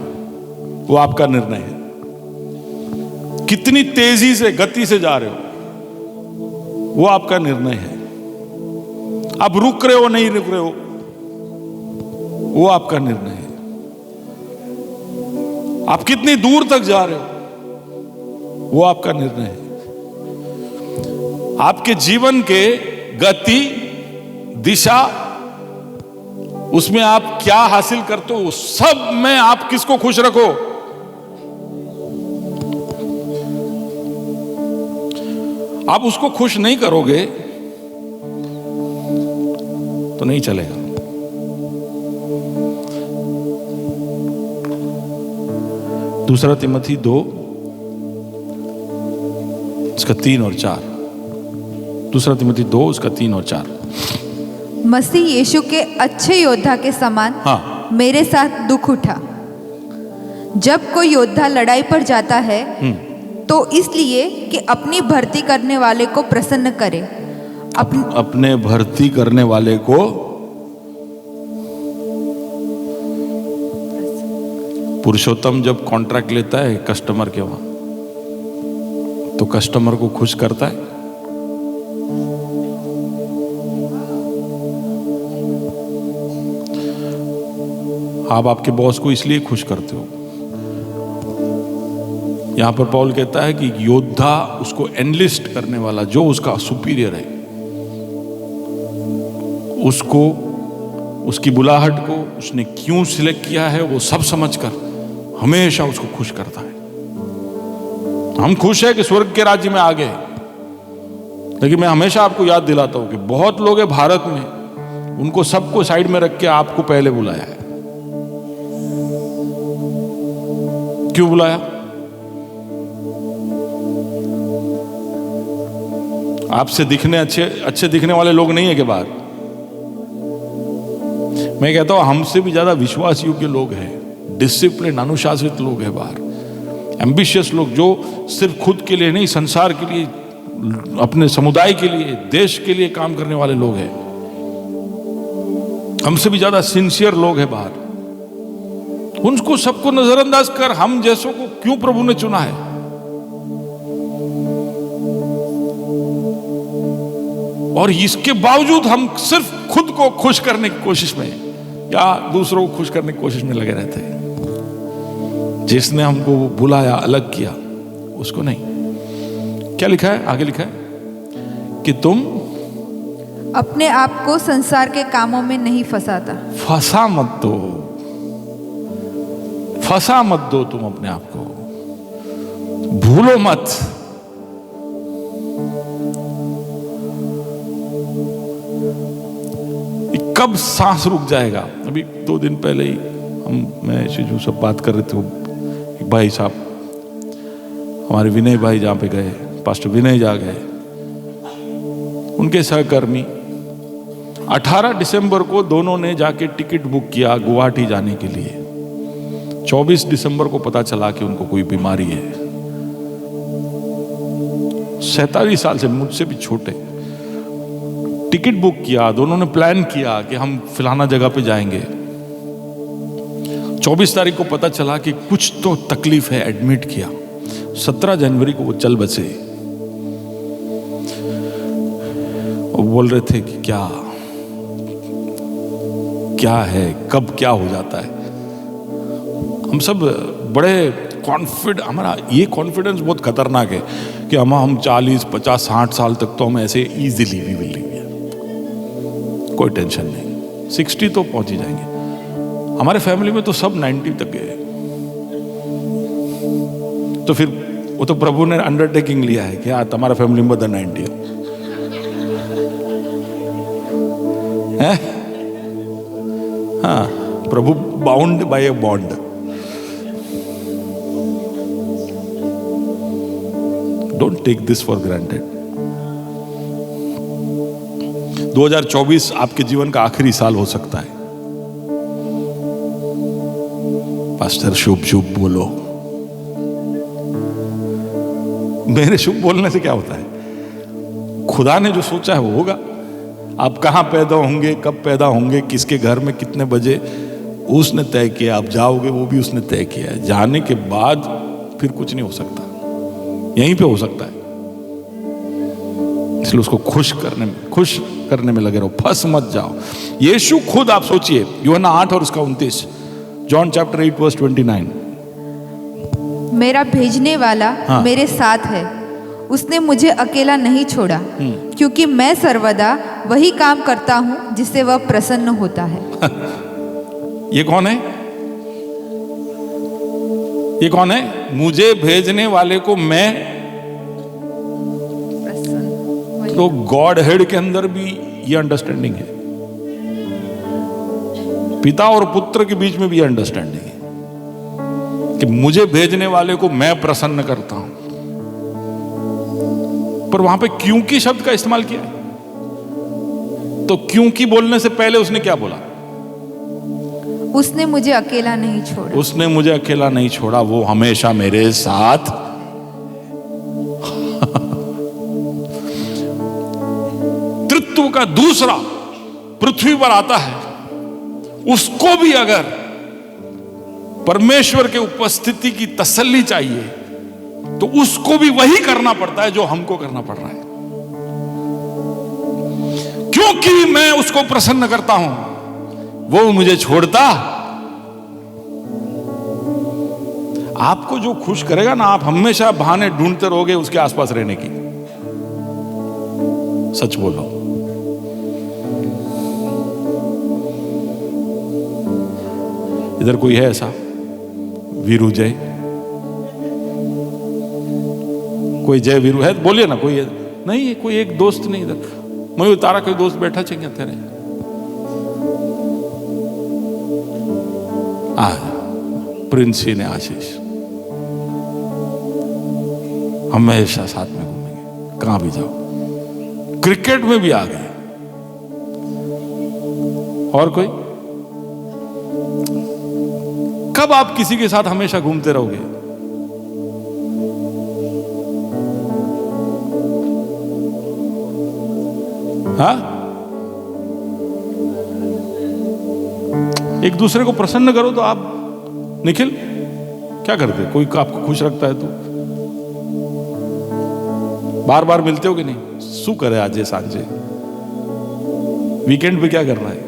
वो आपका निर्णय है। कितनी तेजी से, गति से जा रहे हो वो आपका निर्णय है। आप रुक रहे हो नहीं रुक रहे हो वो आपका निर्णय है। आप कितनी दूर तक जा रहे हो वो आपका निर्णय है। आपके जीवन के गति, दिशा, उसमें आप क्या हासिल करते हो, सब में आप किसको खुश रखो। आप उसको खुश नहीं करोगे तो नहीं चलेगा। दूसरा तिमोथी 2 उसका 3 और 4। दूसरा तिमोथी 2 उसका 3 और 4। मसीह यीशु के अच्छे योद्धा के समान हाँ, मेरे साथ दुख उठा। जब कोई योद्धा लड़ाई पर जाता है तो इसलिए कि अपनी भर्ती करने वाले को प्रसन्न करे। अपने भर्ती करने वाले को, पुरुषोत्तम जब कॉन्ट्रैक्ट लेता है कस्टमर के वहां, तो कस्टमर को खुश करता है। आप आपके बॉस को इसलिए खुश करते हो। यहां पर पौल कहता है कि योद्धा, उसको एनलिस्ट करने वाला, जो उसका सुपीरियर है, उसको, उसकी बुलाहट को उसने क्यों सिलेक्ट किया है वो सब समझकर हमेशा उसको खुश करता है। हम खुश है कि स्वर्ग के राज्य में आ गए, लेकिन मैं हमेशा आपको याद दिलाता हूं कि बहुत लोग हैं भारत में, उनको सबको साइड में रख के आपको पहले बुलाया है। क्यों बुलाया? आपसे दिखने अच्छे दिखने वाले लोग नहीं है के बाहर। मैं कहता हूं हमसे भी ज्यादा विश्वास योग्य लोग हैं, डिसिप्लिन, अनुशासित लोग हैं बाहर, एम्बिशियस लोग, जो सिर्फ खुद के लिए नहीं, संसार के लिए, अपने समुदाय के लिए, देश के लिए काम करने वाले लोग हैं। हमसे भी ज्यादा सिंसियर लोग हैं बाहर। उनको सबको नजरअंदाज कर हम जैसों को क्यों प्रभु ने चुना है? और इसके बावजूद हम सिर्फ खुद को खुश करने की कोशिश में या दूसरों को खुश करने की कोशिश में लगे रहते हैं। जिसने हमको बुलाया, अलग किया, उसको नहीं। क्या लिखा है आगे? लिखा है कि तुम अपने आप को संसार के कामों में नहीं फंसाता। फंसा मत दो, फंसा मत दो तुम अपने आप को, भूलो मत। कब सांस रुक जाएगा? अभी 2 दिन पहले ही मैं शिजू सब बात कर रहे थे। एक भाई साहब हमारे विनय भाई जहाँ पे गए, पास्टर विनय जा गए, उनके सहकर्मी 18 दिसंबर को दोनों ने जाके टिकट बुक किया गुवाहाटी जाने के लिए। 24 दिसंबर को पता चला कि उनको कोई बीमारी है। 47 साल से, मुझसे भी छोटे। टिकट बुक किया, दोनों ने प्लान किया कि हम फलाना जगह पे जाएंगे। 24 तारीख को पता चला कि कुछ तो तकलीफ है, एडमिट किया। 17 जनवरी को वो चल बसे। वो बोल रहे थे कि क्या है, कब क्या हो जाता है। हम सब बड़े कॉन्फिडेंट, हमारा ये कॉन्फिडेंस बहुत खतरनाक है कि हम 40, 50, 60 साल तक तो हम ऐसे इजीली वी विल लिव, कोई टेंशन नहीं। 60 तो पहुंच ही जाएंगे। हमारे फैमिली में तो सब 90 तक गए। तो फिर वो तो प्रभु ने अंडरटेकिंग लिया है कि तुम्हारा फैमिली में बता 90 है। हाँ, प्रभु bound by a bond. Don't take this for granted. 2024 आपके जीवन का आखिरी साल हो सकता है। पास्टर शुभ शुभ बोलो। मेरे शुभ बोलने से क्या होता है? खुदा ने जो सोचा है वो होगा। आप कहां पैदा होंगे, कब पैदा होंगे, किसके घर में कितने बजे, उसने तय किया। आप जाओगे, वो भी उसने तय किया है। जाने के बाद फिर कुछ नहीं हो सकता, यहीं पे हो सकता है। इसलिए उसको खुश करने में लगे रहो, फंस मत जाओ। यीशु खुद, आप सोचिए, यूहन्ना 8 और उसका 29, जॉन चैप्टर 8 वर्स 29, मेरा भेजने वाला मेरे साथ है, उसने मुझे अकेला नहीं छोड़ा, क्योंकि मैं सर्वदा वही काम करता हूं जिससे वह प्रसन्न होता है। ये कौन है? ये कौन है? मुझे भेजने वाले को मैं, तो गॉड हेड के अंदर भी ये अंडरस्टैंडिंग है। पिता और पुत्र के बीच में भी अंडरस्टैंडिंग है कि मुझे भेजने वाले को मैं प्रसन्न करता हूं। पर वहां पे क्योंकि शब्द का इस्तेमाल किया है। तो क्योंकि बोलने से पहले उसने क्या बोला? उसने मुझे अकेला नहीं छोड़ा। उसने मुझे अकेला नहीं छोड़ा, वो हमेशा मेरे साथ। तृत्व का दूसरा पृथ्वी पर आता है, उसको भी अगर परमेश्वर के उपस्थिति की तसल्ली चाहिए तो उसको भी वही करना पड़ता है जो हमको करना पड़ रहा है। क्योंकि मैं उसको प्रसन्न करता हूं, वो मुझे छोड़ता। आपको जो खुश करेगा ना, आप हमेशा बहाने ढूंढते रहोगे उसके आसपास रहने की। सच बोलो। इधर कोई है ऐसा? वीरू जय, कोई जय वीरू है? बोलिए ना। कोई है? नहीं, कोई एक दोस्त नहीं इधर। मयूर तारा कोई दोस्त बैठा चाहिए तेरे? प्रिंसी ने आशीष हमेशा साथ में घूमेंगे, कहां भी जाओ। क्रिकेट में भी आ गए। और कोई? कब आप किसी के साथ हमेशा घूमते रहोगे? हाँ, एक दूसरे को प्रसन्न करो। तो आप निखिल क्या करते? कोई आपको खुश रखता है तो बार बार मिलते हो कि नहीं? शू करे आज सांझे? वीकेंड पे क्या कर रहा है?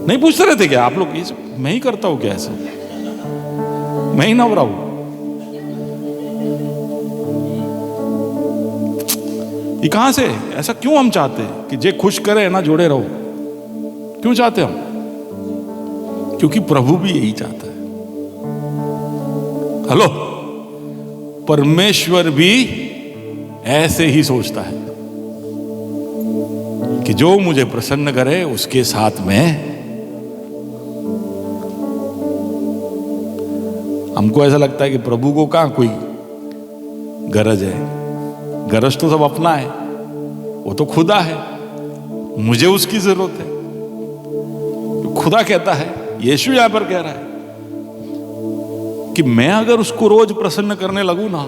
नहीं पूछते रहते क्या आप लोग? ये मैं ही करता हूं क्या ऐसा? मैं ही नवरा हूं? ये कहां से? ऐसा क्यों हम चाहते हैं कि जे खुश करे ना जोड़े रहो? क्यों चाहते हम? क्योंकि प्रभु भी यही चाहता है। हेलो, परमेश्वर भी ऐसे ही सोचता है कि जो मुझे प्रसन्न करे उसके साथ में। हमको ऐसा लगता है कि प्रभु को कहां कोई गरज है। गरज तो सब अपना है, वो तो खुदा है, मुझे उसकी जरूरत है। खुदा कहता है, यीशु यहां पर कह रहा है कि मैं अगर उसको रोज प्रसन्न करने लगूं ना,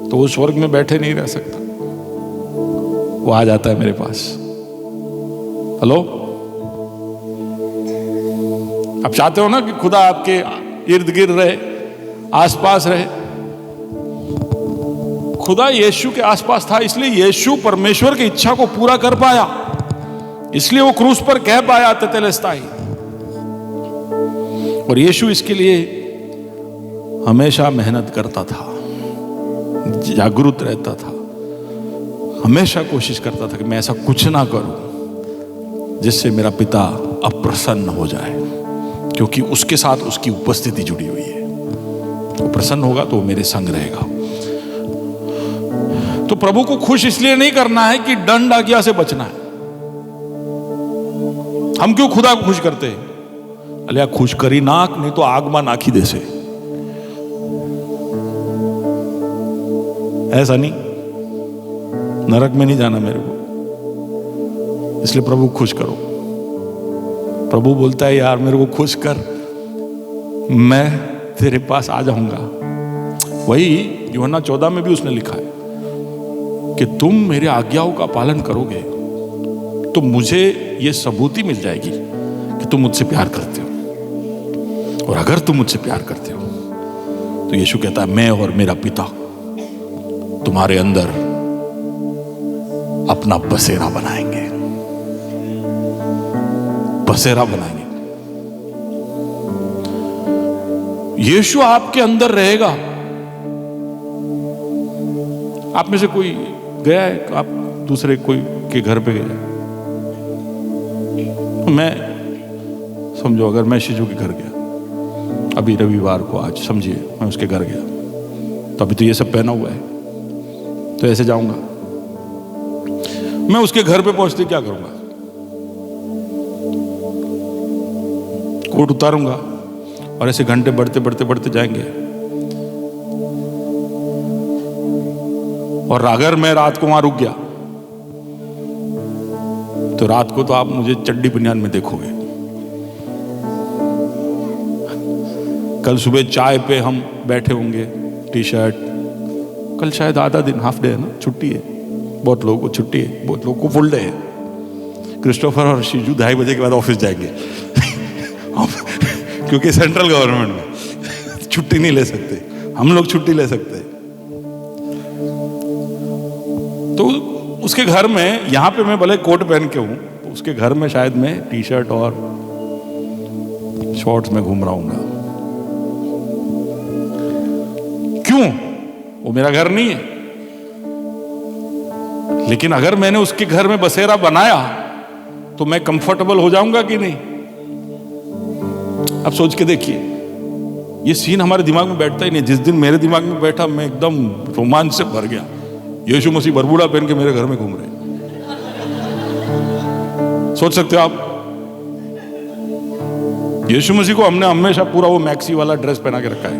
तो वो स्वर्ग में बैठे नहीं रह सकता। वो आ जाता है मेरे पास। हेलो, आप चाहते हो ना कि खुदा आपके इर्द गिर्द रहे, आसपास रहे। खुदा यीशु के आसपास था, इसलिए यीशु परमेश्वर की इच्छा को पूरा कर पाया। इसलिए वो क्रूस पर कह पाया तेतेलेस्ताई। और यीशु इसके लिए हमेशा मेहनत करता था, जागरूक रहता था, हमेशा कोशिश करता था कि मैं ऐसा कुछ ना करूं जिससे मेरा पिता अप्रसन्न हो जाए, क्योंकि उसके साथ उसकी उपस्थिति जुड़ी हुई है। वो प्रसन्न होगा तो वो मेरे संग रहेगा। तो प्रभु को खुश इसलिए नहीं करना है कि दंड आज्ञा से बचना है। हम क्यों खुदा को खुश करते हैं? अलिया खुश करी नाक, नहीं तो आग में नाखी दे से। ऐसा नहीं, नरक में नहीं जाना मेरे को, इसलिए प्रभु खुश करो। प्रभु बोलता है, यार मेरे को खुश कर, मैं तेरे पास आ जाऊंगा। वही यूहन्ना 14 में भी उसने लिखा है कि तुम मेरे आज्ञाओं का पालन करोगे तो मुझे ये सबूती मिल जाएगी कि तुम मुझसे प्यार करते हो। और अगर तुम मुझसे प्यार करते हो तो यीशु कहता है, मैं और मेरा पिता तुम्हारे अंदर अपना बसेरा बनाएंगे, बसेरा बनाएंगे। यीशु आपके अंदर रहेगा। आप में से कोई गया है, आप दूसरे कोई के घर पे गया? मैं समझो, अगर मैं शिजू के घर गया अभी रविवार को, आज समझिए मैं उसके घर गया, तो अभी तो ये सब पहना हुआ है, तो ऐसे जाऊंगा मैं उसके घर पे पहुंचते क्या करूंगा? कोट उतारूंगा और ऐसे घंटे बढ़ते बढ़ते बढ़ते जाएंगे। और अगर मैं रात को वहां रुक गया तो रात को तो आप मुझे चड्डी बनियान में देखोगे। कल सुबह चाय पे हम बैठे होंगे, टी शर्ट। कल शायद आधा दिन, हाफ डे है ना, छुट्टी है। बहुत लोगों को छुट्टी है, बहुत लोगों को फुल डे है। क्रिस्टोफर और शिजू 2:30 बजे के बाद ऑफिस जाएंगे क्योंकि सेंट्रल गवर्नमेंट में छुट्टी नहीं ले सकते, हम लोग छुट्टी ले सकते। तो उसके घर में, यहां पे मैं भले कोट पहन के हूं, तो उसके घर में शायद मैं टी शर्ट और शॉर्ट्स में घूम रहा हूं। क्यों? वो मेरा घर नहीं है। लेकिन अगर मैंने उसके घर में बसेरा बनाया तो मैं कंफर्टेबल हो जाऊंगा कि नहीं? अब सोच के देखिए, ये सीन हमारे दिमाग में बैठता ही नहीं। जिस दिन मेरे दिमाग में बैठा, मैं एकदम रोमांच से भर गया। यीशु मसीह बरबूड़ा पहन के मेरे घर में घूम रहे। सोच सकते हो आप? यीशु मसीह को हमने हमेशा पूरा वो मैक्सी वाला ड्रेस पहना के रखा है,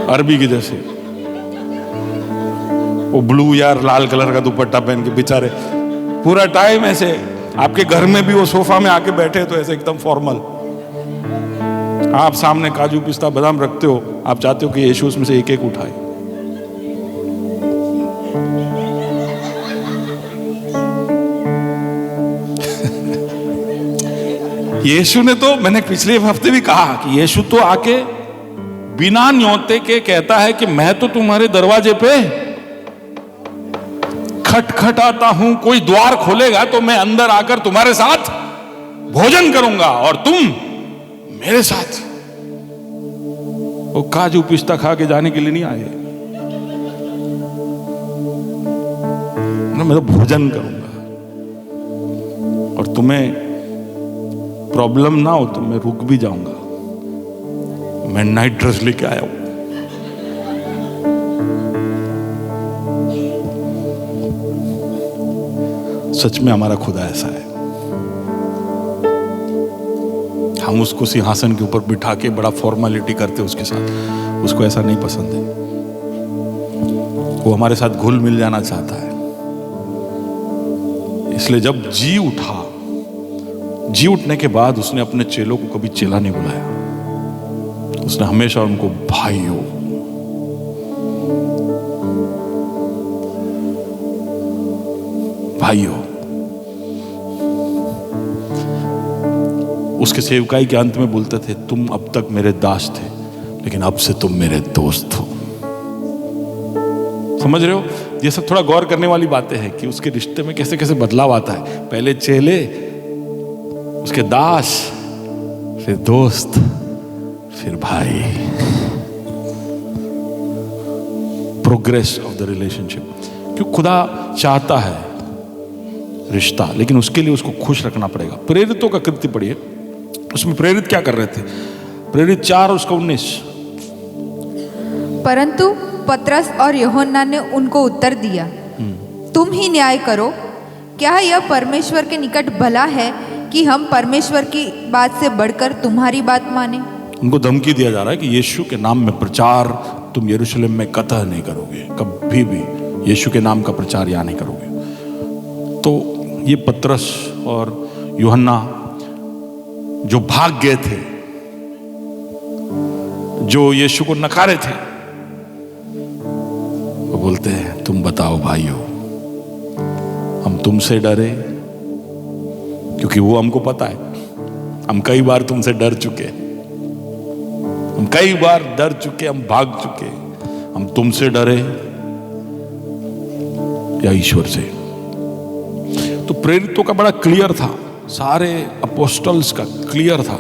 अरबी के जैसे, वो ब्लू यार लाल कलर का दुपट्टा पहन के बेचारे पूरा टाइम ऐसे। आपके घर में भी वो सोफा में आके बैठे तो ऐसे एकदम फॉर्मल। आप सामने काजू पिस्ता बादाम रखते हो, आप चाहते हो कि यीशु उसमें से एक एक उठाए। यीशु ने तो, मैंने पिछले हफ्ते भी कहा कि यीशु तो आके बिना न्योते के कहता है कि मैं तो तुम्हारे दरवाजे पे खटखटाता हूं, कोई द्वार खोलेगा तो मैं अंदर आकर तुम्हारे साथ भोजन करूंगा और तुम मेरे साथ। वो काजू पिस्ता खा के जाने के लिए नहीं आए ना, मैं तो भोजन करूंगा और तुम्हें प्रॉब्लम ना हो तो मैं रुक भी जाऊंगा। मैं नाइट ड्रेस लेके आया हूं। सच में हमारा खुदा ऐसा है। हम उसको सिंहासन के ऊपर बिठा के बड़ा फॉर्मेलिटी करते उसके साथ, उसको ऐसा नहीं पसंद है। वो हमारे साथ घुल मिल जाना चाहता है। इसलिए जब जी उठा, जी उठने के बाद उसने अपने चेलों को कभी चेला नहीं बुलाया, उसने हमेशा उनको भाइयों, भाइयों। उसके सेवकाई के अंत में बोलते थे, तुम अब तक मेरे दास थे लेकिन अब से तुम मेरे दोस्त हो। समझ रहे हो? ये सब थोड़ा गौर करने वाली बातें हैं कि उसके रिश्ते में कैसे कैसे बदलाव आता है। पहले चेले, उसके दास, फिर दोस्त, फिर भाई। Progress of the relationship. क्यों? खुदा चाहता है रिश्ता, लेकिन उसके लिए उसको खुश रखना पड़ेगा। प्रेरितों का कृत्य पढ़िए, उसमें प्रेरित क्या कर रहे थे? प्रेरित 4:19। परंतु पतरस और यूहन्ना ने उनको उत्तर दिया, तुम ही न्याय करो। क्या यह परमेश्वर के निकट भला है कि हम परमेश्वर की बात से बढ़कर तुम्हारी बात माने? उनको धमकी दिया जा रहा है कि यीशु के नाम में प्रचार तुम यरूशलेम में कतई नहीं करोगे, कभी भी यीशु के नाम का प्रचार यहाँ नहीं करोगे। तो ये पतरस और यूहन्ना जो भाग गए थे, जो यीशु को नकारे थे, वो बोलते हैं, तुम बताओ भाइयों, हम तुमसे डरे? क्योंकि वो हमको पता है, हम कई बार तुमसे डर चुके, हम कई बार डर चुके, हम भाग चुके। हम तुमसे डरे या ईश्वर से? तो प्रेरितों का बड़ा क्लियर था, सारे अपोस्टल्स का क्लियर था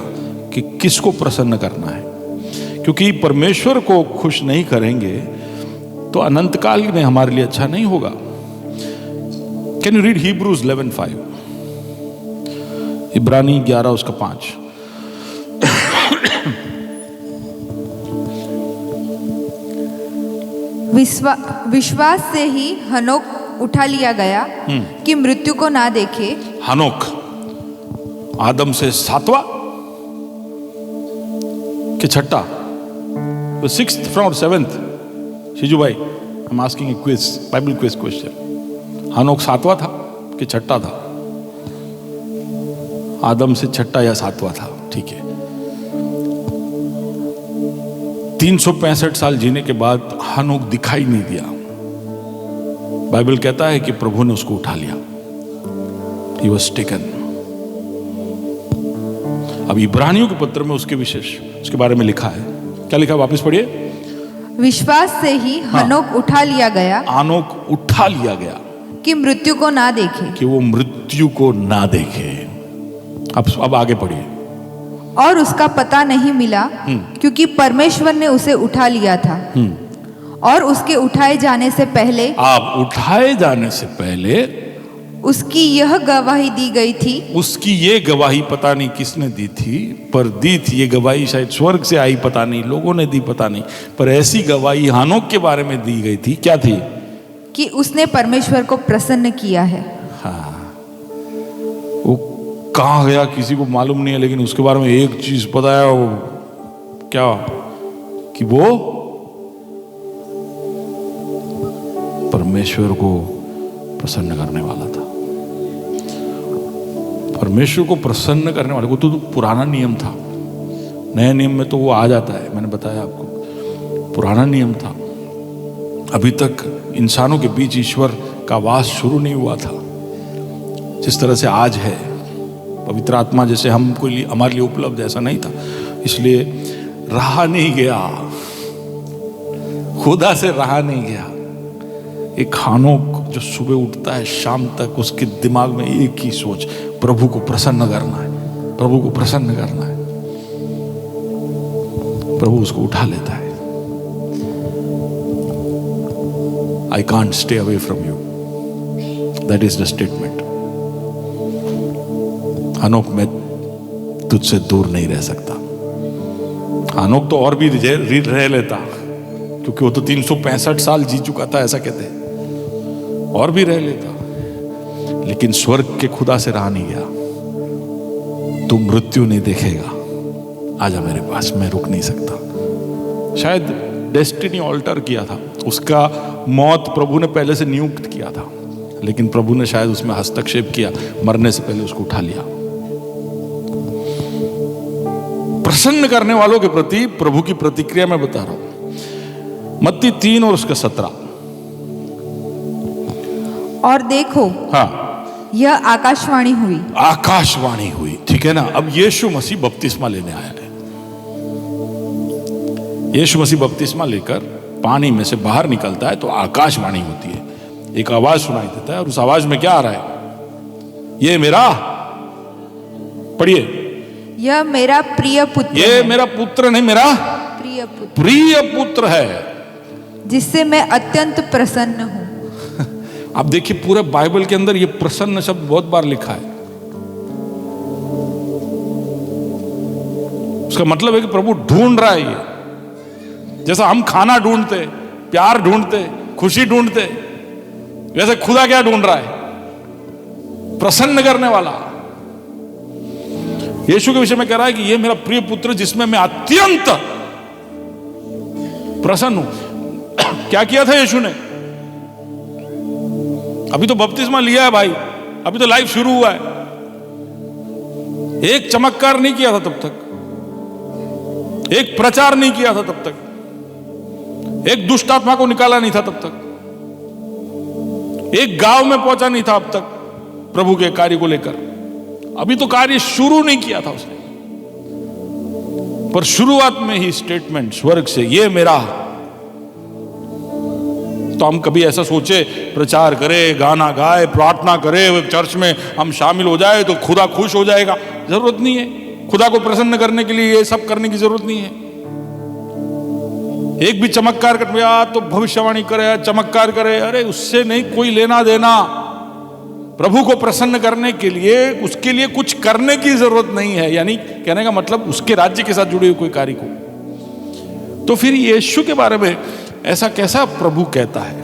कि किसको प्रसन्न करना है। क्योंकि परमेश्वर को खुश नहीं करेंगे तो अनंत काल में हमारे लिए अच्छा नहीं होगा। Can you read Hebrews 11:5? इब्रानी 11:5। विश्वास से ही हनोक उठा लिया गया कि मृत्यु को ना देखे। हनोक आदम से 7वां कि 6ठा? 6th from 7th? शिजू भाई, I am asking A quiz, Bible quiz question. हनोक 7वां था कि 6ठा था? आदम से 6ठा या 7वां था? ठीक है। 365 साल जीने के बाद हनोक दिखाई नहीं दिया। बाइबल कहता है कि प्रभु ने उसको उठा लिया। He was taken। अब इब्रानियों के पत्र में उसके विशेष, उसके बारे में लिखा है। क्या लिखा? वापस पढ़िए। विश्वास से ही हनोक उठा लिया गया, हनोक उठा लिया गया कि मृत्यु को ना देखे, कि वो मृत्यु को ना देखे। अब आगे पढ़िए। और उसका पता नहीं मिला क्योंकि परमेश्वर ने उसे उठा लिया था। और उसके उठाए जाने से पहले, आप उठाए जाने से पहले उसकी यह गवाही दी गई थी। उसकी ये गवाही पता नहीं किसने दी थी, पर दी थी ये गवाही, शायद स्वर्ग से आई, पता नहीं, लोगों ने दी, पता नहीं, पर ऐसी गवाही हनोक के बारे में दी गई थी। क्या थी? कि उसने परमेश्वर को प्रसन्न किया है। हाँ, वो कहाँ गया किसी को मालूम नहीं है, लेकिन उसके बारे में एक चीज पता है, वो क्या? कि वो परमेश्वर को प्रसन्न करने वाला था। परमेश्वर को प्रसन्न करने वाले को तो पुराना नियम था। नए नियम में तो वो आ जाता है, मैंने बताया आपको। पुराना नियम था, अभी तक इंसानों के बीच ईश्वर का वास शुरू नहीं हुआ था जिस तरह से आज है। पवित्र आत्मा जैसे हमको लिए, हमारे लिए उपलब्ध, ऐसा नहीं था। इसलिए रहा नहीं गया, खुदा से रहा नहीं गया। एक हनोक जो सुबह उठता है शाम तक उसके दिमाग में एक ही सोच, प्रभु को प्रसन्न करना है, प्रभु को प्रसन्न करना है। प्रभु उसको उठा लेता है। I can't stay away from you, that is the statement. हनोक, मैं तुझसे दूर नहीं रह सकता। हनोक तो और भी रह लेता, क्योंकि वो तो 365 साल जी चुका था, ऐसा कहते हैं, और भी रह लेता, लेकिन स्वर्ग के खुदा से रहा नहीं गया। तू मृत्यु नहीं देखेगा, आजा मेरे पास, मैं रुक नहीं सकता। शायद डेस्टिनी ऑल्टर किया था, उसका मौत प्रभु ने पहले से नियुक्त किया था, लेकिन प्रभु ने शायद उसमें हस्तक्षेप किया, मरने से पहले उसको उठा लिया। प्रसन्न करने वालों के प्रति प्रभु की प्रतिक्रिया मैं बता रहा हूं। मत्ती 3 और उसका 17। और देखो, हाँ, यह आकाशवाणी हुई। आकाशवाणी हुई, ठीक है ना। अब यीशु मसीह बपतिस्मा लेने आया है। यीशु मसीह बपतिस्मा लेकर पानी में से बाहर निकलता है तो आकाशवाणी होती है, एक आवाज सुनाई देता है, और उस आवाज में क्या आ रहा है? ये मेरा, पढ़िए, यह मेरा प्रिय पुत्र ये है। मेरा पुत्र नहीं, मेरा प्रिय पुत्र, प्रिय पुत्र है, जिससे मैं अत्यंत प्रसन्न हूं। आप देखिए पूरे बाइबल के अंदर ये प्रसन्न शब्द बहुत बार लिखा है। उसका मतलब है कि प्रभु ढूंढ रहा है ये, जैसा हम खाना ढूंढते, प्यार ढूंढते, खुशी ढूंढते, वैसे खुदा क्या ढूंढ रहा है? प्रसन्न करने वाला। यीशु के विषय में कह रहा है कि ये मेरा प्रिय पुत्र जिसमें मैं अत्यंत प्रसन्न हूं। क्या किया था यीशु ने? अभी तो बपतिस्मा लिया है भाई, अभी तो लाइफ शुरू हुआ है। एक चमत्कार नहीं किया था तब तक, एक प्रचार नहीं किया था तब तक, एक दुष्ट आत्मा को निकाला नहीं था तब तक, एक गांव में पहुंचा नहीं था अब तक प्रभु के कार्य को लेकर। अभी तो कार्य शुरू नहीं किया था उसने, पर शुरुआत में ही स्टेटमेंट स्वर्ग से, ये मेरा। तो हम कभी ऐसा सोचे प्रचार करे, गाना गाए, प्रार्थना करे, चर्च में हम शामिल हो जाए तो खुदा खुश हो जाएगा? जरूरत नहीं है। खुदा को प्रसन्न करने के लिए ये सब करने की जरूरत नहीं है। एक भी चमत्कार कर तो भविष्यवाणी करे, चमत्कार करे, अरे उससे नहीं कोई लेना देना। प्रभु को प्रसन्न करने के लिए उसके लिए कुछ करने की जरूरत नहीं है, यानी कहने का मतलब उसके राज्य के साथ जुड़े हुए कोई कार्य को। तो फिर यीशु के बारे में ऐसा कैसा प्रभु कहता है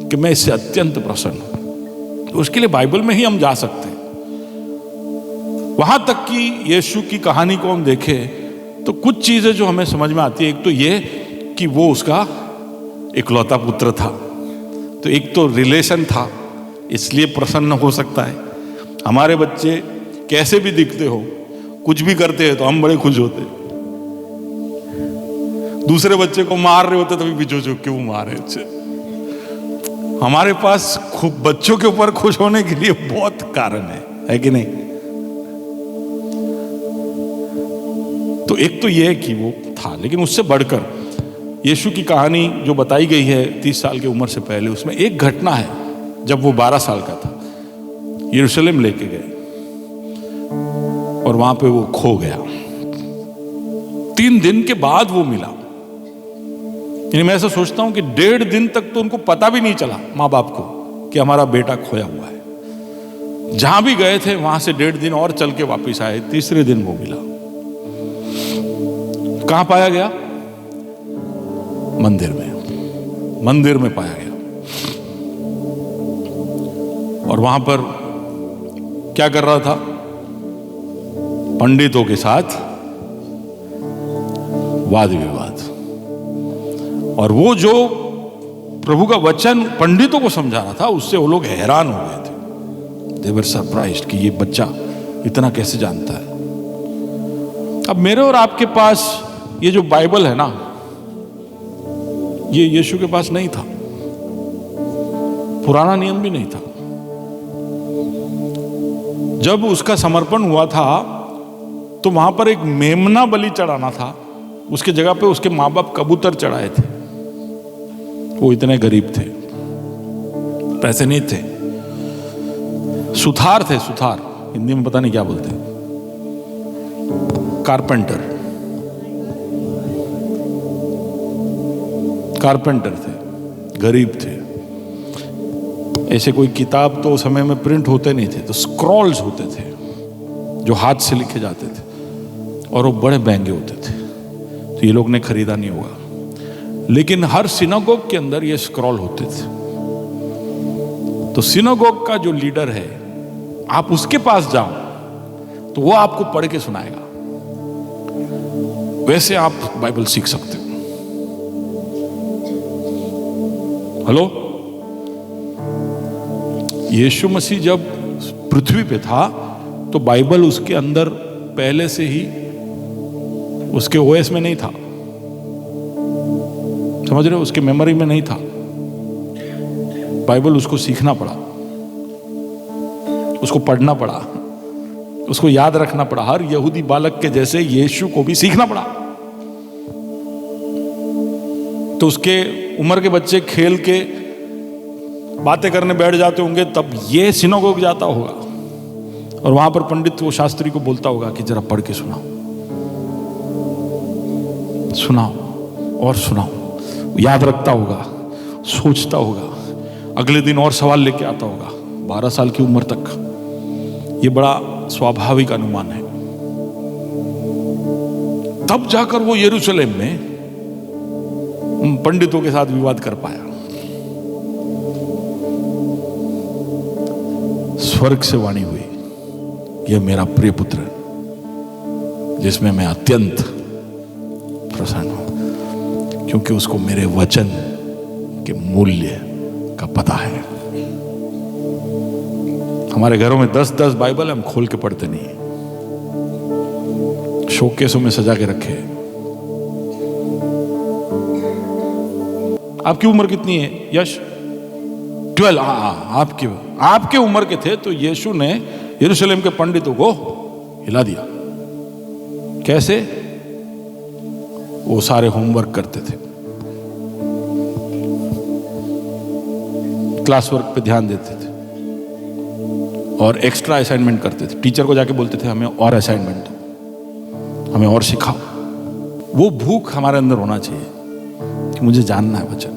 कि मैं इससे अत्यंत प्रसन्न हूं? तो उसके लिए बाइबल में ही हम जा सकते हैं। वहां तक कि यीशु की कहानी को हम देखें तो कुछ चीजें जो हमें समझ में आती है। एक तो ये कि वो उसका इकलौता पुत्र था, तो एक तो रिलेशन था, इसलिए प्रसन्न हो सकता है। हमारे बच्चे कैसे भी दिखते हो, कुछ भी करते हैं तो हम बड़े खुश होते। दूसरे बच्चे को मार रहे होते तभी भी जो क्यों मारे। हमारे पास खूब बच्चों के ऊपर खुश होने के लिए बहुत कारण है कि नहीं? तो एक तो यह है कि वो था, लेकिन उससे बढ़कर यीशु की कहानी जो बताई गई है 30 साल की उम्र से पहले, उसमें एक घटना है जब वो 12 साल का था। यरूशलेम लेके गए और वहां पे वो खो गया। 3 दिन के बाद वो मिला। यानी मैं ऐसा सोचता हूं कि 1.5 दिन तक तो उनको पता भी नहीं चला माँ बाप को कि हमारा बेटा खोया हुआ है। जहां भी गए थे वहां से 1.5 दिन और चल के वापिस आए, तीसरे दिन वो मिला। कहां पाया गया? मंदिर में। मंदिर में पाया गया। और वहां पर क्या कर रहा था? पंडितों के साथ वाद विवाद। और वो जो प्रभु का वचन पंडितों को समझा रहा था, उससे वो लोग हैरान हो गए थे। दे वर सरप्राइज्ड कि ये बच्चा इतना कैसे जानता है। अब मेरे और आपके पास ये जो बाइबल है ना, ये यीशु के पास नहीं था। पुराना नियम भी नहीं था। जब उसका समर्पण हुआ था तो वहां पर एक मेमना बलि चढ़ाना था, उसके जगह पे उसके माँ बाप कबूतर चढ़ाए थे। वो इतने गरीब थे, पैसे नहीं थे, सुथार थे, सुथार हिंदी में पता नहीं क्या बोलते, कारपेंटर थे, गरीब थे। ऐसे कोई किताब तो उस समय में प्रिंट होते नहीं थे, तो स्क्रॉल्स होते थे जो हाथ से लिखे जाते थे, और वो बड़े महंगे होते थे, तो ये लोग ने खरीदा नहीं होगा। लेकिन हर सिनागोग के अंदर ये स्क्रॉल होते थे। तो सिनागोग का जो लीडर है, आप उसके पास जाओ तो वो आपको पढ़ के सुनाएगा, वैसे आप बाइबल सीख सकते हो। हेलो, यीशु मसीह जब पृथ्वी पे था तो बाइबल उसके अंदर पहले से ही उसके ओएस में नहीं था, समझ रहे हो, उसके मेमोरी में नहीं था। बाइबल उसको सीखना पड़ा, उसको पढ़ना पड़ा, उसको याद रखना पड़ा। हर यहूदी बालक के जैसे यीशु को भी सीखना पड़ा। तो उसके उम्र के बच्चे खेल के बातें करने बैठ जाते होंगे, तब ये सिनागोग जाता होगा और वहां पर पंडित वो शास्त्री को बोलता होगा कि जरा पढ़ के सुनाओ, सुनाओ और सुनाओ। याद रखता होगा, सोचता होगा, अगले दिन और सवाल लेके आता होगा। 12 साल की उम्र तक ये बड़ा स्वाभाविक अनुमान है। तब जाकर वो यरूशलेम में पंडितों के साथ विवाद कर पाया। स्वर्ग से वाणी हुई, यह मेरा प्रिय पुत्र जिसमें मैं अत्यंत प्रसन्न हूं, क्योंकि उसको मेरे वचन के मूल्य का पता है। हमारे घरों में 10-10 बाइबल हम खोल के पढ़ते नहीं, शोकेसों में सजा के रखे। आपकी उम्र कितनी है यश? 12। आपके उम्र के थे तो यीशु ने यरूशलेम के पंडितों को हिला दिया। कैसे? वो सारे होमवर्क करते थे, क्लास वर्क पे ध्यान देते थे और एक्स्ट्रा असाइनमेंट करते थे। टीचर को जाके बोलते थे हमें और असाइनमेंट दो, हमें और सिखाओ। वो भूख हमारे अंदर होना चाहिए कि मुझे जानना है वचन।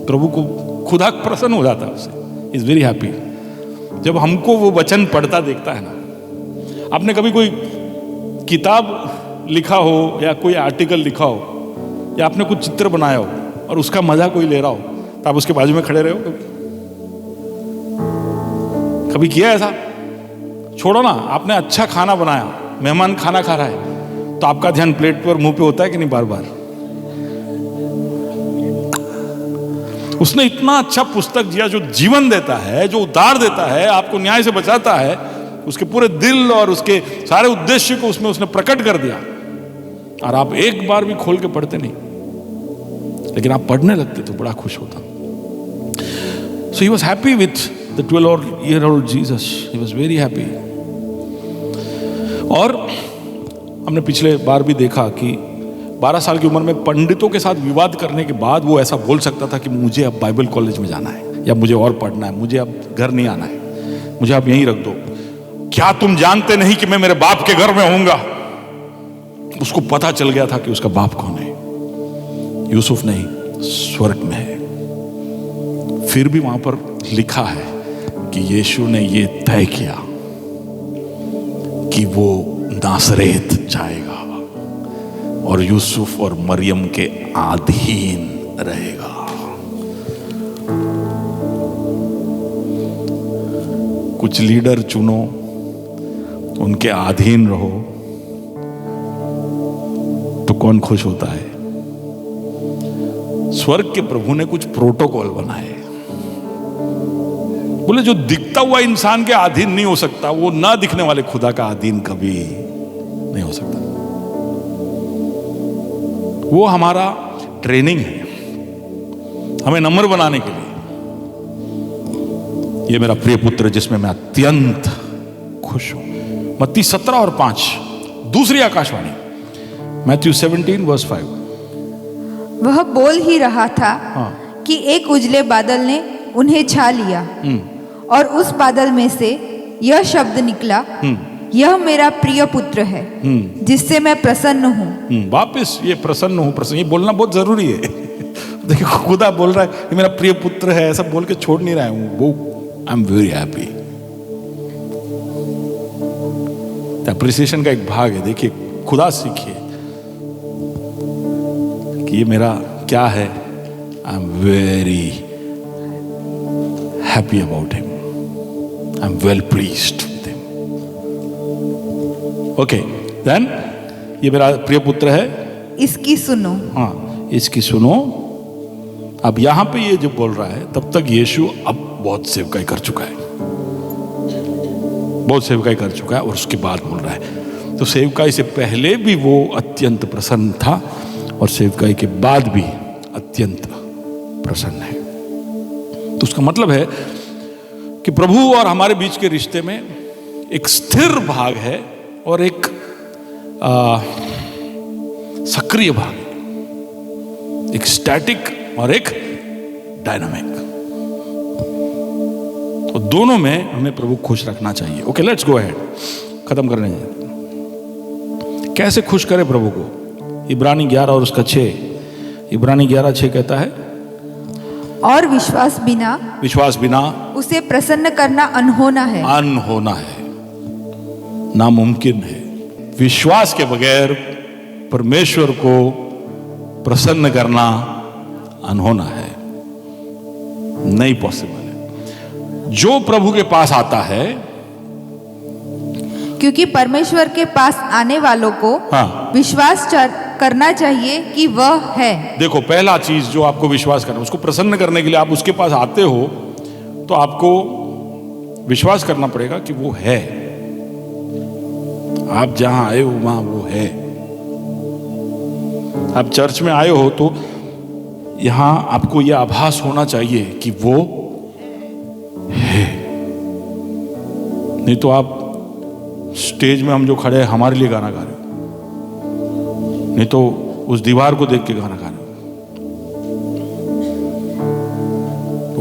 प्रभु को खुदा प्रसन्न हो जाता है उससे, इज वेरी हैप्पी जब हमको वो वचन पढ़ता देखता है ना। आपने कभी कोई किताब लिखा हो या कोई आर्टिकल लिखा हो या आपने कुछ चित्र बनाया हो और उसका मजा कोई ले रहा हो तो आप उसके बाजू में खड़े रहे हो? कभी किया ऐसा? छोड़ो ना, आपने अच्छा खाना बनाया, मेहमान खाना खा रहा है तो आपका ध्यान प्लेट पर मुंह पे होता है कि नहीं? बार बार। उसने इतना अच्छा पुस्तक दिया जो जीवन देता है, जो उद्धार देता है, आपको न्याय से बचाता है। उसके पूरे दिल और उसके सारे उद्देश्य को उसमें उसने प्रकट कर दिया, और आप एक बार भी खोल के पढ़ते नहीं, लेकिन आप पढ़ने लगते तो बड़ा खुश होता। So he was happy with the 12-year-old Jesus, he was very happy. और हमने पिछले बार भी देखा कि 12 साल की उम्र में पंडितों के साथ विवाद करने के बाद वो ऐसा बोल सकता था कि मुझे अब बाइबल कॉलेज में जाना है, या मुझे और पढ़ना है, मुझे अब घर नहीं आना है, मुझे अब यहीं रख दो। क्या तुम जानते नहीं कि मैं मेरे बाप के घर में होऊंगा? उसको पता चल गया था कि उसका बाप कौन है। यूसुफ नहीं, स्वर्ग में है। फिर भी वहां पर लिखा है कि यीशु ने ये तय किया कि वो नासरेत जाएगा और यूसुफ और मरियम के अधीन रहेगा। कुछ लीडर चुनो, उनके अधीन रहो, तो कौन खुश होता है? स्वर्ग के प्रभु ने कुछ प्रोटोकॉल बनाए। बोले जो दिखता हुआ इंसान के अधीन नहीं हो सकता, वो ना दिखने वाले खुदा का अधीन कभी नहीं हो सकता। वो हमारा ट्रेनिंग है, हमें नम्र बनाने के लिए। ये मेरा प्रिय पुत्र जिसमें मैं अत्यंत खुश हूं। मत्ती 17:5 दूसरी आकाशवाणी, मैथ्यू 17:5। वह बोल ही रहा था हाँ। कि एक उजले बादल ने उन्हें छा लिया और उस बादल में से यह शब्द निकला, यह मेरा प्रिय पुत्र है जिससे मैं प्रसन्न हूँ। वापिस ये प्रसन्न हूँ, प्रसन्न, ये बोलना बहुत जरूरी है। देखिए खुदा बोल रहा है ये मेरा प्रिय पुत्र है, ऐसा बोल के छोड़ नहीं रहा हूँ, वो आई एम वेरी हैप्पी। अप्रिसिएशन का एक भाग है। देखिए खुदा सीखिए कि ये मेरा क्या है, I am very happy about him, I am well pleased with him. Okay then, ये मेरा प्रिय पुत्र है, इसकी सुनो। हाँ इसकी सुनो। अब यहां पे ये जो बोल रहा है, तब तक यीशु अब बहुत सेवकाई कर चुका है, बहुत सेवकाई कर चुका है, और उसके बाद बोल रहा है। तो सेवकाई से पहले भी वो अत्यंत प्रसन्न था और सेवकाई के बाद भी अत्यंत प्रसन्न है। तो उसका मतलब है कि प्रभु और हमारे बीच के रिश्ते में एक स्थिर भाग है और एक सक्रिय भाग है, एक स्टैटिक और एक डायनामिक। तो दोनों में हमें प्रभु खुश रखना चाहिए। ओके लेट्स गो अहेड, खत्म करने जाए। कैसे खुश करें प्रभु को? इब्रानी 11 और उसका 6, इब्रानी 11:6 कहता है, और विश्वास बिना उसे प्रसन्न करना अनहोना है। अनहोना है, नामुमकिन है। विश्वास के बगैर परमेश्वर को प्रसन्न करना अनहोना है, नहीं पॉसिबल है। जो प्रभु के पास आता है, क्योंकि परमेश्वर के पास आने वालों को हाँ, विश्वास करना चाहिए कि वह है। देखो पहला चीज जो आपको विश्वास करना, उसको प्रसन्न करने के लिए आप उसके पास आते हो तो आपको विश्वास करना पड़ेगा कि वो है। आप जहां आए हो वहां वो है। आप चर्च में आए हो तो यहां आपको यह आभास होना चाहिए कि वो है। नहीं तो आप स्टेज में हम जो खड़े हैं हमारे लिए गाना गा रहे हो, नहीं तो उस दीवार को देख के गाना गा रहे हो।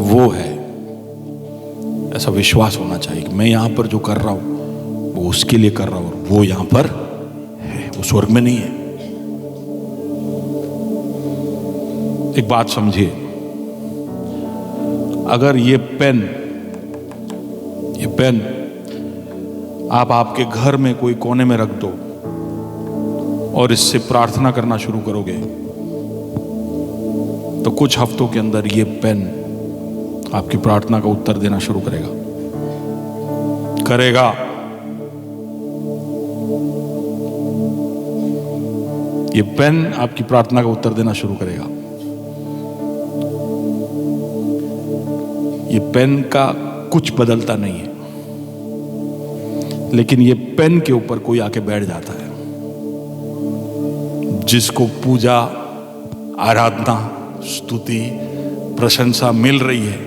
वो है, ऐसा विश्वास होना चाहिए कि मैं यहां पर जो कर रहा हूं वो उसके लिए कर रहा हूं, और वो यहां पर है, वो स्वर्ग में नहीं है। एक बात समझिए, अगर ये पेन आप आपके घर में कोई कोने में रख दो और इससे प्रार्थना करना शुरू करोगे तो कुछ हफ्तों के अंदर ये पेन आपकी प्रार्थना का उत्तर देना शुरू करेगा। ये पेन आपकी प्रार्थना का उत्तर देना शुरू करेगा। ये पेन का कुछ बदलता नहीं है, लेकिन ये पेन के ऊपर कोई आके बैठ जाता है जिसको पूजा, आराधना, स्तुति, प्रशंसा मिल रही है।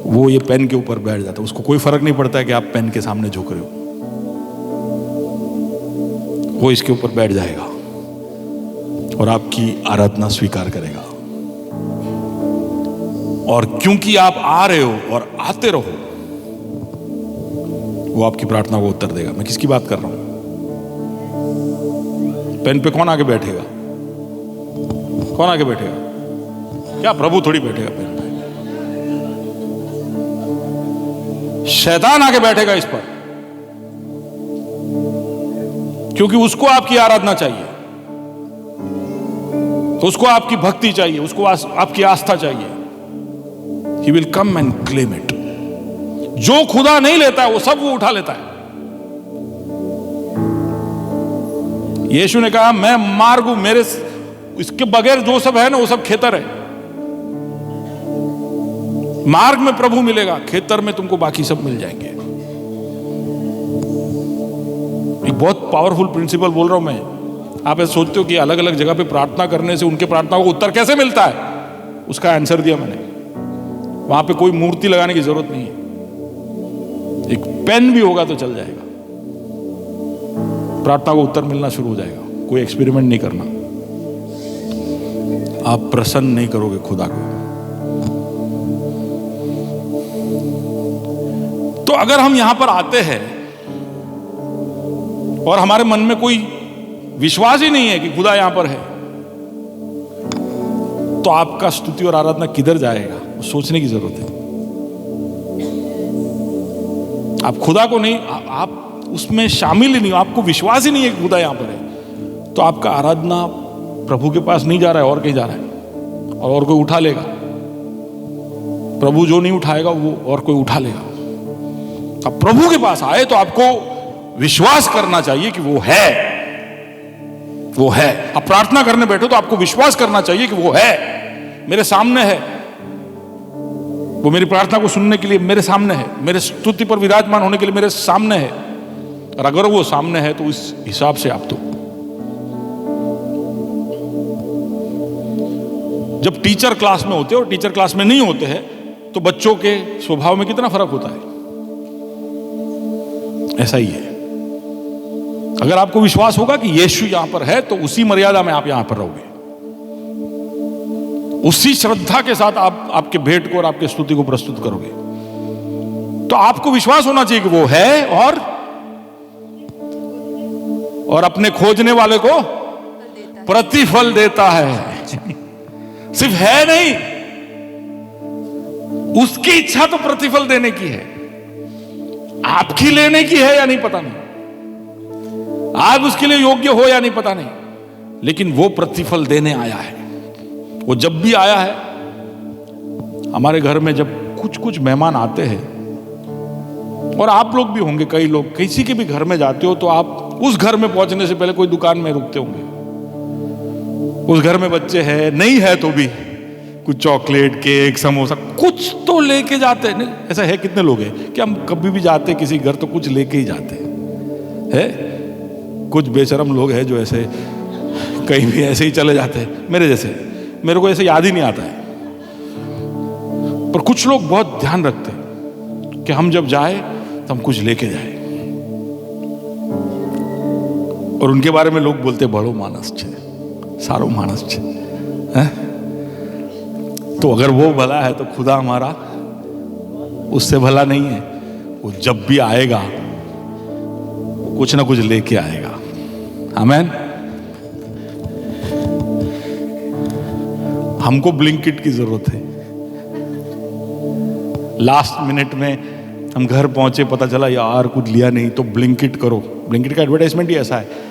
वो ये पेन के ऊपर बैठ जाता है। उसको कोई फर्क नहीं पड़ता है कि आप पेन के सामने झुक रहे हो, वो इसके ऊपर बैठ जाएगा और आपकी आराधना स्वीकार करेगा। और क्योंकि आप आ रहे हो और आते रहो, वो आपकी प्रार्थना को उत्तर देगा। मैं किसकी बात कर रहा हूं? पेन पे कौन आके बैठेगा? कौन आके बैठेगा? क्या प्रभु थोड़ी बैठेगा पेन पे? शैतान आके बैठेगा इस पर, क्योंकि उसको आपकी आराधना चाहिए, उसको आपकी भक्ति चाहिए, उसको आपकी आस्था चाहिए। He will come and claim it. जो खुदा नहीं लेता है वो सब वो उठा लेता है। यीशु ने कहा मैं मार्ग हूं, मेरे इसके बगैर जो सब है ना वो सब खेतर है। मार्ग में प्रभु मिलेगा, खेतर में तुमको बाकी सब मिल जाएंगे। एक बहुत पावरफुल प्रिंसिपल बोल रहा हूं मैं। आप ऐसे सोचते हो कि अलग अलग जगह पे प्रार्थना करने से उनके प्रार्थना को उत्तर कैसे मिलता है? उसका आंसर दिया मैंने। वहां पे कोई मूर्ति लगाने की जरूरत नहीं है, एक पेन भी होगा तो चल जाएगा, प्रार्थना को उत्तर मिलना शुरू हो जाएगा। कोई एक्सपेरिमेंट नहीं करना। आप प्रसन्न नहीं करोगे खुदा को, तो अगर हम यहां पर आते हैं और हमारे मन में कोई विश्वास ही नहीं है कि खुदा यहां पर है, तो आपका स्तुति और आराधना किधर जाएगा, सोचने की जरूरत है। आप खुदा को नहीं, आप उसमें शामिल ही नहीं हो, आपको विश्वास ही नहीं है कि खुदा यहां पर है, तो आपका आराधना प्रभु के पास नहीं जा रहा है और कहीं जा रहा है, और कोई उठा लेगा। प्रभु जो नहीं उठाएगा वो और कोई उठा लेगा। अब प्रभु के पास आए तो आपको विश्वास करना चाहिए कि वो है, वो है। अब प्रार्थना करने बैठो तो आपको विश्वास करना चाहिए कि वो है, मेरे सामने है, वो मेरी प्रार्थना को सुनने के लिए मेरे सामने है, मेरे स्तुति पर विराजमान होने के लिए मेरे सामने है। और अगर वो सामने है तो इस हिसाब से आप तो, जब टीचर क्लास में होते हैं और टीचर क्लास में नहीं होते हैं तो बच्चों के स्वभाव में कितना फर्क होता है। ऐसा ही है, अगर आपको विश्वास होगा कि यीशु यहां पर है तो उसी मर्यादा में आप यहां पर रहोगे, उसी श्रद्धा के साथ आप आपके भेंट को और आपके स्तुति को प्रस्तुत करोगे। तो आपको विश्वास होना चाहिए कि वो है और अपने खोजने वाले को प्रतिफल देता है। सिर्फ है नहीं, उसकी इच्छा तो प्रतिफल देने की है, आपकी लेने की है या नहीं पता नहीं, आप उसके लिए योग्य हो या नहीं पता नहीं, लेकिन वो प्रतिफल देने आया है। वो जब भी आया है, हमारे घर में जब कुछ कुछ मेहमान आते हैं, और आप लोग भी होंगे, कई लोग किसी के भी घर में जाते हो तो आप उस घर में पहुंचने से पहले कोई दुकान में रुकते होंगे। उस घर में बच्चे हैं, नहीं है तो भी कुछ चॉकलेट, केक, समोसा कुछ तो लेके जाते हैं। ऐसा है, कितने लोग हैं कि हम कभी भी जाते किसी घर तो कुछ लेके ही जाते हैं। कुछ बेशरम लोग हैं जो ऐसे कहीं भी ऐसे ही चले जाते हैं, मेरे जैसे, मेरे को ऐसे याद ही नहीं आता है। पर कुछ लोग बहुत ध्यान रखते हैं कि हम जब जाए तो हम कुछ लेके जाए, और उनके बारे में लोग बोलते बड़ो मानस छे, सारो मानस छे। तो अगर वो भला है तो खुदा हमारा उससे भला नहीं है। वो जब भी आएगा कुछ ना कुछ लेके आएगा। आमीन। हमको ब्लिंकिट की जरूरत है। लास्ट मिनट में हम घर पहुंचे, पता चला यार कुछ लिया नहीं, तो ब्लिंकिट करो। ब्लिंकिट का एडवर्टाइजमेंट ही ऐसा है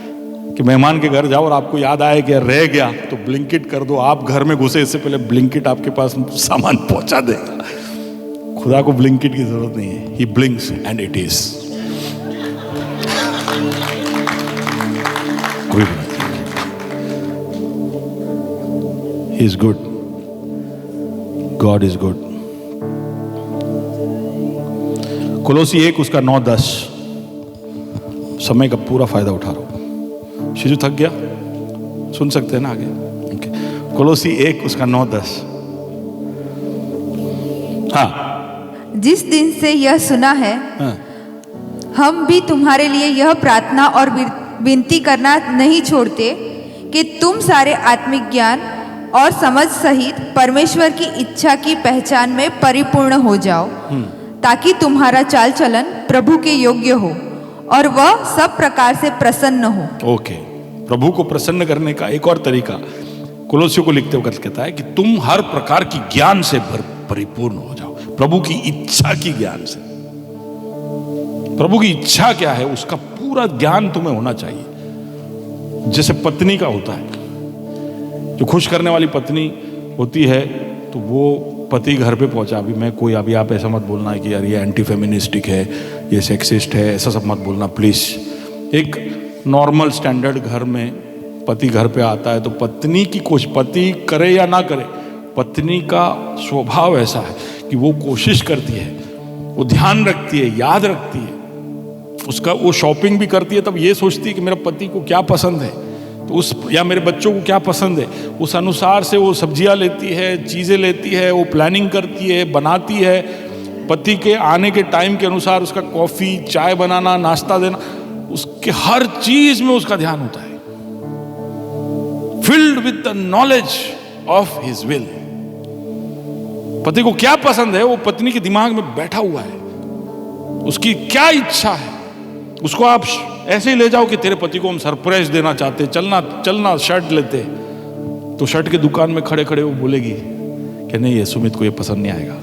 कि मेहमान के घर जाओ और आपको याद आए कि रह गया तो ब्लिंकिट कर दो। आप घर में घुसे इससे पहले ब्लिंकिट आपके पास सामान पहुंचा देगा। खुदा को ब्लिंकिट की जरूरत नहीं है। He blinks and it is. कोई बात नहीं, he is good, God is good. Colossians 1 उसका 9-10, समय का पूरा फायदा उठा रहा हूं। शिजू थक गया, सुन सकते हैं ना आगे? okay. कोलोसी 1 उसका 9-10। हाँ, जिस दिन से यह सुना है, हाँ। हम भी तुम्हारे लिए यह प्रार्थना और विनती करना नहीं छोड़ते कि तुम सारे आत्मिक ज्ञान और समझ सहित परमेश्वर की इच्छा की पहचान में परिपूर्ण हो जाओ, ताकि तुम्हारा चाल चलन प्रभु के योग्य हो और वह सब प्रकार से प्रसन्न हो। ओके, प्रभु को प्रसन्न करने का एक और तरीका कोलोसियों को लिखते वक्त कहता है कि तुम हर प्रकार की ज्ञान से परिपूर्ण हो जाओ। प्रभु की इच्छा की ज्ञान से। प्रभु की इच्छा क्या है उसका पूरा ज्ञान तुम्हें होना चाहिए। जैसे पत्नी का होता है, जो खुश करने वाली पत्नी होती है तो वो पति घर पे पहुंचा। अभी आप ऐसा मत बोलना है कि यार ये एंटी फेमिनिस्टिक है, ये सेक्सिस्ट है, ऐसा सब मत बोलना प्लीज। एक नॉर्मल स्टैंडर्ड घर में पति घर पे आता है तो पत्नी की कोशिश, पति करे या ना करे, पत्नी का स्वभाव ऐसा है कि वो कोशिश करती है, वो ध्यान रखती है, याद रखती है उसका। वो शॉपिंग भी करती है तब ये सोचती है कि मेरा पति को क्या पसंद है, तो उस या मेरे बच्चों को क्या पसंद है, उस अनुसार से वो सब्जियां लेती है, चीज़ें लेती है, वो प्लानिंग करती है, बनाती है। पति के आने के टाइम के अनुसार उसका कॉफ़ी, चाय बनाना, नाश्ता देना, उसके हर चीज़ में उसका ध्यान होता है। Filled with the knowledge of his will. पति को क्या पसंद है वो पत्नी के दिमाग में बैठा हुआ है। उसकी क्या इच्छा है, उसको आप ऐसे ही ले जाओ कि तेरे पति को हम सरप्राइज देना चाहते, चलना चलना शर्ट लेते, तो शर्ट की दुकान में खड़े खड़े वो बोलेगी कि नहीं, ये सुमित को ये पसंद नहीं आएगा,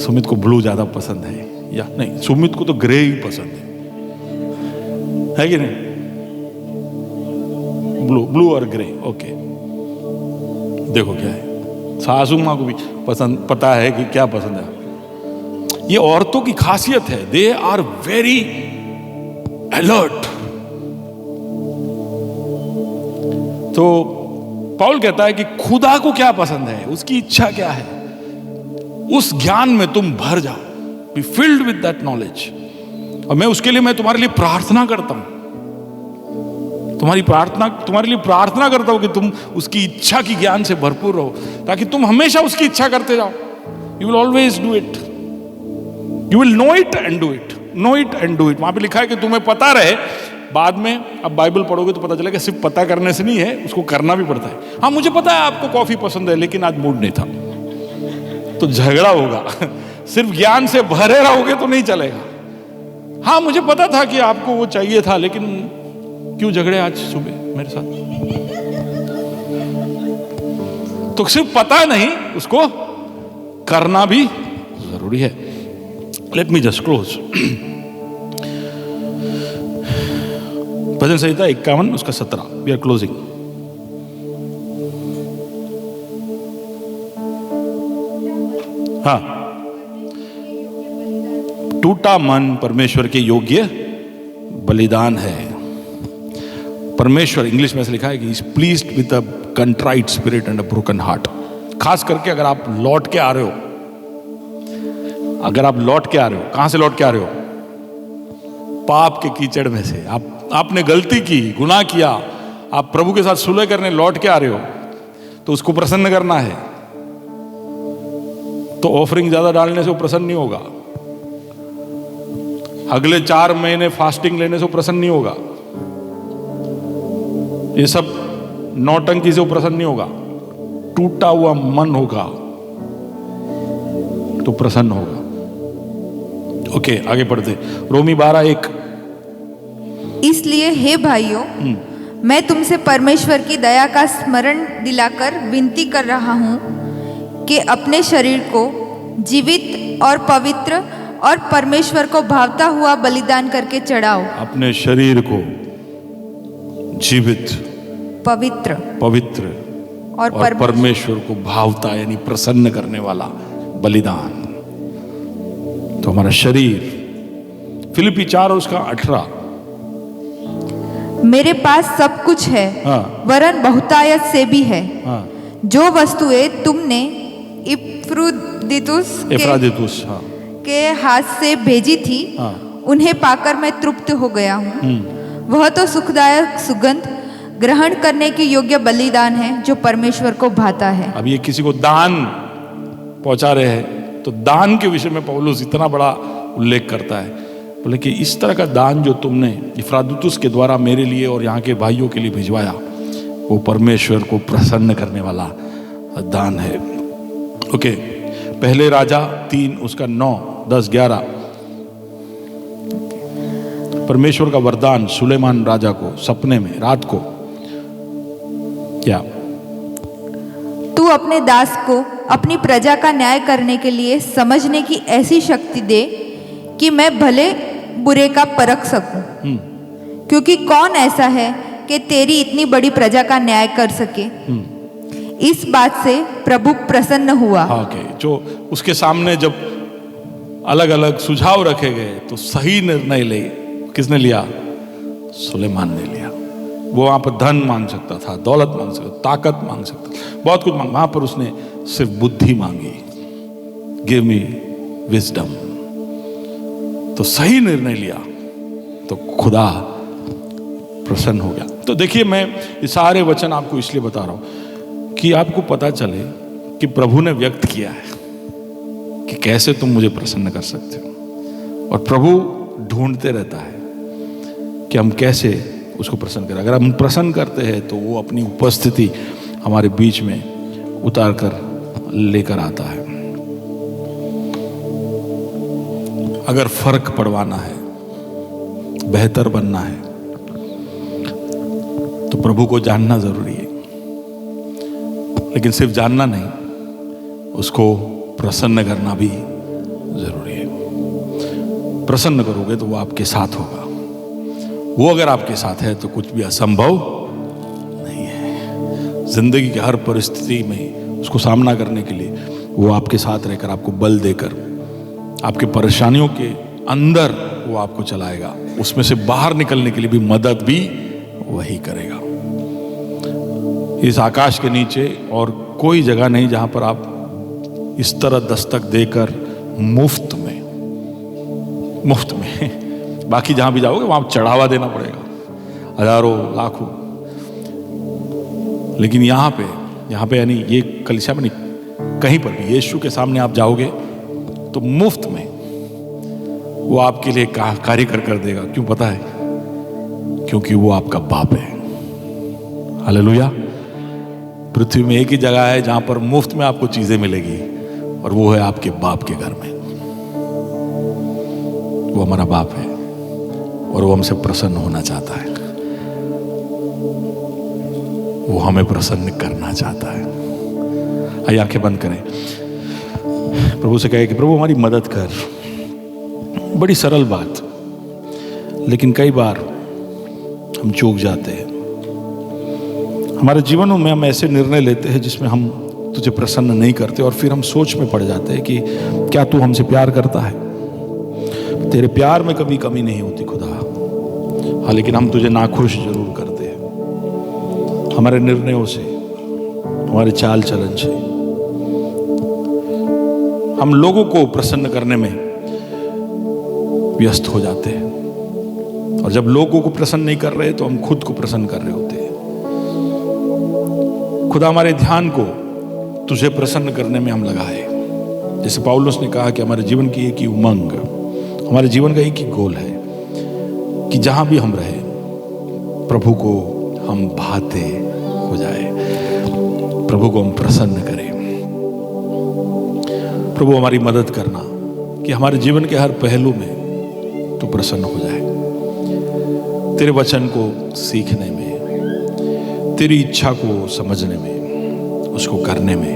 सुमित को ब्लू ज्यादा पसंद है, या नहीं सुमित को तो ग्रे ही पसंद है कि नहीं, ब्लू और ग्रे, ओके। देखो क्या है, सासू माँ को भी पसंद पता है कि क्या पसंद है। ये औरतों की खासियत है, दे आर वेरी अलर्ट। तो पौल कहता है कि खुदा को क्या पसंद है, उसकी इच्छा क्या है, उस ज्ञान में तुम भर जाओ, be filled with that knowledge. और मैं उसके लिए, मैं तुम्हारे लिए प्रार्थना करता हूं, तुम्हारे लिए प्रार्थना करता हूं कि तुम उसकी इच्छा की ज्ञान से भरपूर रहो, ताकि तुम हमेशा उसकी इच्छा करते जाओ। You will always do it, you will know it and do it, know it and do it. वहां पे लिखा है कि तुम्हें पता रहे, बाद में अब बाइबल पढ़ोगे तो पता चलेगा सिर्फ पता करने से नहीं है, उसको करना भी पड़ता है। हाँ, मुझे पता है आपको कॉफी पसंद है, लेकिन आज मूड नहीं था, तो झगड़ा होगा। सिर्फ ज्ञान से भरे रहोगे तो नहीं चलेगा। हाँ, मुझे पता था कि आपको वो चाहिए था, लेकिन क्यों झगड़े आज सुबह मेरे साथ? तो सिर्फ पता नहीं, उसको करना भी जरूरी है। Let me just close. भजन संहिता 51 उसका 17, वी आर क्लोजिंग। हाँ, टूटा मन परमेश्वर के योग्य बलिदान है। परमेश्वर, इंग्लिश में ऐसे लिखा है कि is pleased with a contrite spirit and a broken heart. खास करके अगर आप लौट के आ रहे हो, कहां से लौट के आ रहे हो? पाप के कीचड़ में से। आपने गलती की, गुनाह किया, आप प्रभु के साथ सुलह करने लौट के आ रहे हो, तो उसको प्रसन्न करना है। तो ऑफरिंग ज्यादा डालने से वो प्रसन्न नहीं होगा, अगले 4 महीने फास्टिंग लेने से वो प्रसन्न नहीं होगा, ये सब नौटंकी से वो प्रसन्न नहीं होगा। टूटा हुआ मन होगा तो प्रसन्न होगा। ओके, आगे पढ़ते। रोमी 12:1। इसलिए हे भाइयों, मैं तुमसे परमेश्वर की दया का स्मरण दिलाकर विनती कर रहा हूँ कि अपने शरीर को जीवित और पवित्र और परमेश्वर को भावता हुआ बलिदान करके चढ़ाओ। अपने शरीर को जीवित, पवित्र और परमेश्वर को भावता यानी प्रसन्न करने वाला बलिदान। तो हमारा शरीर, फिलिपी 4 और उसका 18। मेरे पास सब कुछ है, हाँ। वरन बहुतायत से भी है। हाँ, जो वस्तुएं तुमने इफ्रादितुस हाँ, के हाथ से भेजी थी, हाँ। उन्हें पाकर मैं तृप्त हो गया हूँ। वह तो सुखदायक सुगंध ग्रहण करने के योग्य बलिदान है, जो परमेश्वर को भाता है। अब ये किसी को दान पहुंचा रहे हैं, तो दान के विषय में पौलुस इतना बड़ा उल्लेख करता है, बोले कि इस तरह का दान जो तुमने इफ्रादितुस के द्वारा मेरे लिए और यहाँ के भाइयों के लिए भिजवाया, वो परमेश्वर को प्रसन्न करने वाला दान है। ओके, पहले राजा 3 उसका 9, 10, 11। परमेश्वर का वरदान सुलेमान राजा को सपने में रात को, क्या? तू अपने दास को अपनी प्रजा का न्याय करने के लिए समझने की ऐसी शक्ति दे कि मैं भले बुरे का परख सकूं। क्योंकि कौन ऐसा है कि तेरी इतनी बड़ी प्रजा का न्याय कर सके। इस बात से प्रभु प्रसन्न हुआ। हाँ, ओके। जो उसके सामने जब अलग अलग सुझाव रखे गए, तो सही निर्णय ले किसने लिया? सुलेमान ने लिया। वो वहां पर धन मांग सकता था, दौलत मांग सकता था, ताकत मांग सकता था, बहुत कुछ मांग, वहां पर उसने सिर्फ बुद्धि मांगी, गिव मी विजडम। तो सही निर्णय लिया तो खुदा प्रसन्न हो गया। तो देखिए, मैं ये सारे वचन आपको इसलिए बता रहा हूं कि आपको पता चले कि प्रभु ने व्यक्त किया है कि कैसे तुम मुझे प्रसन्न कर सकते हो। और प्रभु ढूंढते रहता है कि हम कैसे उसको प्रसन्न करें। अगर हम प्रसन्न करते हैं तो वो अपनी उपस्थिति हमारे बीच में उतार कर लेकर आता है। अगर फर्क पड़वाना है, बेहतर बनना है, तो प्रभु को जानना जरूरी है। लेकिन सिर्फ जानना नहीं, उसको प्रसन्न करना भी जरूरी है। प्रसन्न करोगे तो वो आपके साथ होगा। वो अगर आपके साथ है तो कुछ भी असंभव नहीं है। जिंदगी की हर परिस्थिति में उसको सामना करने के लिए वो आपके साथ रहकर, आपको बल देकर, आपके परेशानियों के अंदर वो आपको चलाएगा। उसमें से बाहर निकलने के लिए भी मदद भी वही करेगा। इस आकाश के नीचे और कोई जगह नहीं जहां पर आप इस तरह दस्तक देकर मुफ्त में बाकी जहां भी जाओगे वहां चढ़ावा देना पड़ेगा, हजारों लाखों। लेकिन यहाँ पे यानी ये कलीसिया में नहीं, कहीं पर भी यीशु के सामने आप जाओगे तो मुफ्त में वो आपके लिए कार्य कर देगा। क्यों पता है? क्योंकि वो आपका बाप है। हालेलुया। पृथ्वी में एक ही जगह है जहां पर मुफ्त में आपको चीजें मिलेगी, और वो है आपके बाप के घर में। वो हमारा बाप है और वो हमसे प्रसन्न होना चाहता है। वो हमें प्रसन्न करना चाहता है। आइए आंखें बंद करें, प्रभु से कहे कि प्रभु हमारी मदद कर। बड़ी सरल बात, लेकिन कई बार हम चूक जाते हैं। हमारे जीवनों में हम ऐसे निर्णय लेते हैं जिसमें हम तुझे प्रसन्न नहीं करते, और फिर हम सोच में पड़ जाते हैं कि क्या तू हमसे प्यार करता है? तेरे प्यार में कभी कमी नहीं होती खुदा। हाँ, लेकिन हम तुझे नाखुश जरूर करते हैं हमारे निर्णयों से, हमारे चाल चलन से। हम लोगों को प्रसन्न करने में व्यस्त हो जाते हैं, और जब लोगों को प्रसन्न नहीं कर रहे तो हम खुद को प्रसन्न कर रहे होते हैं। खुदा हमारे ध्यान को तुझे प्रसन्न करने में हम लगाए। जैसे पौलुस ने कहा कि हमारे जीवन की एक ही उमंग, हमारे जीवन का एक ही गोल है कि जहां भी हम रहे प्रभु को हम भाते हो जाए, प्रभु को हम प्रसन्न करें। प्रभु हमारी मदद करना कि हमारे जीवन के हर पहलू में तो प्रसन्न हो जाए। तेरे वचन को सीखने में, तेरी इच्छा को समझने में, उसको करने में,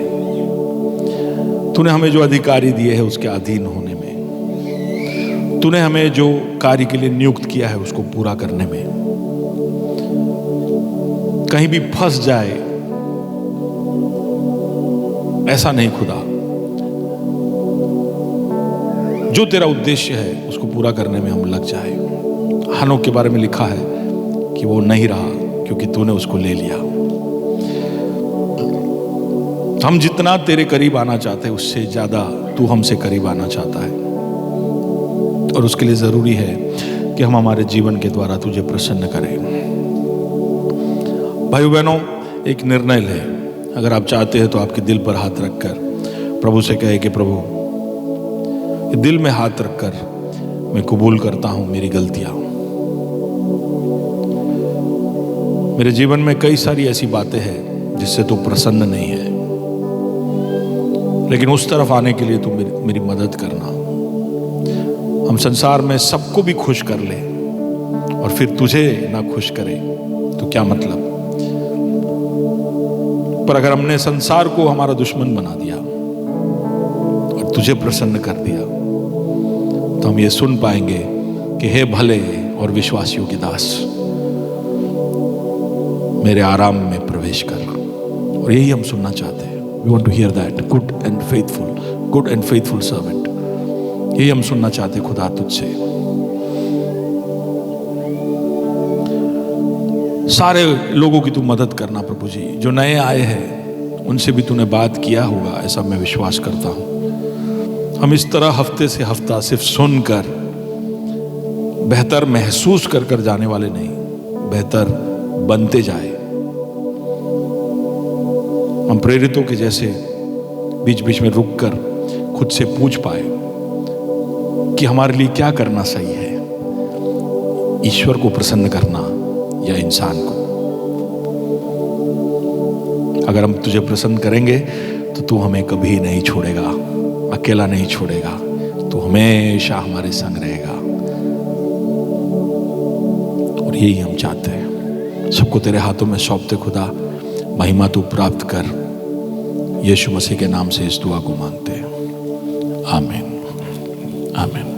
तूने हमें जो अधिकारी दिए है उसके अधीन होने में, तूने हमें जो कार्य के लिए नियुक्त किया है उसको पूरा करने में, कहीं भी फंस जाए ऐसा नहीं खुदा। जो तेरा उद्देश्य है उसको पूरा करने में हम लग जाए। हनोक के बारे में लिखा है कि वो नहीं रहा क्योंकि तूने उसको ले लिया। हम जितना तेरे करीब आना चाहते हैं उससे ज्यादा तू हमसे करीब आना चाहता है, और उसके लिए जरूरी है कि हम हमारे जीवन के द्वारा तुझे प्रसन्न करें। भाइयों बहनों, एक निर्णय ले। अगर आप चाहते हैं तो आपके दिल पर हाथ रखकर प्रभु से कहे कि प्रभु, दिल में हाथ रखकर मैं कबूल करता हूं मेरी गलतियां। मेरे जीवन में कई सारी ऐसी बातें हैं जिससे तू प्रसन्न नहीं है, लेकिन उस तरफ आने के लिए तू मेरी मदद करना। हम संसार में सबको भी खुश कर ले और फिर तुझे ना खुश करे तो क्या मतलब? पर अगर हमने संसार को हमारा दुश्मन बना दिया और तुझे प्रसन्न कर दिया तो हम ये सुन पाएंगे कि हे भले और विश्वासियों के दास, मेरे आराम में प्रवेश कर। और यही हम सुनना चाहते हैं। We want to hear that, good and faithful servant. यही हम सुनना चाहते हैं खुदा तुझसे। सारे लोगों की तू मदद करना प्रभु जी। जो नए आए हैं उनसे भी तूने बात किया होगा, ऐसा मैं विश्वास करता हूं। हम इस तरह हफ्ते से हफ्ता सिर्फ सुनकर बेहतर महसूस कर जाने वाले नहीं, बेहतर बनते जाए। हम प्रेरितों के जैसे बीच बीच में रुककर खुद से पूछ पाए कि हमारे लिए क्या करना सही है, ईश्वर को प्रसन्न करना या इंसान को। अगर हम तुझे प्रसन्न करेंगे तो तू हमें कभी नहीं छोड़ेगा, अकेला नहीं छोड़ेगा, तू हमेशा हमारे संग रहेगा। और यही हम चाहते हैं। सबको तेरे हाथों में सौंपते खुदा, महिमा तू प्राप्त कर। यीशु मसीह के नाम से इस दुआ को मांगते हैं, आमीन, आमीन।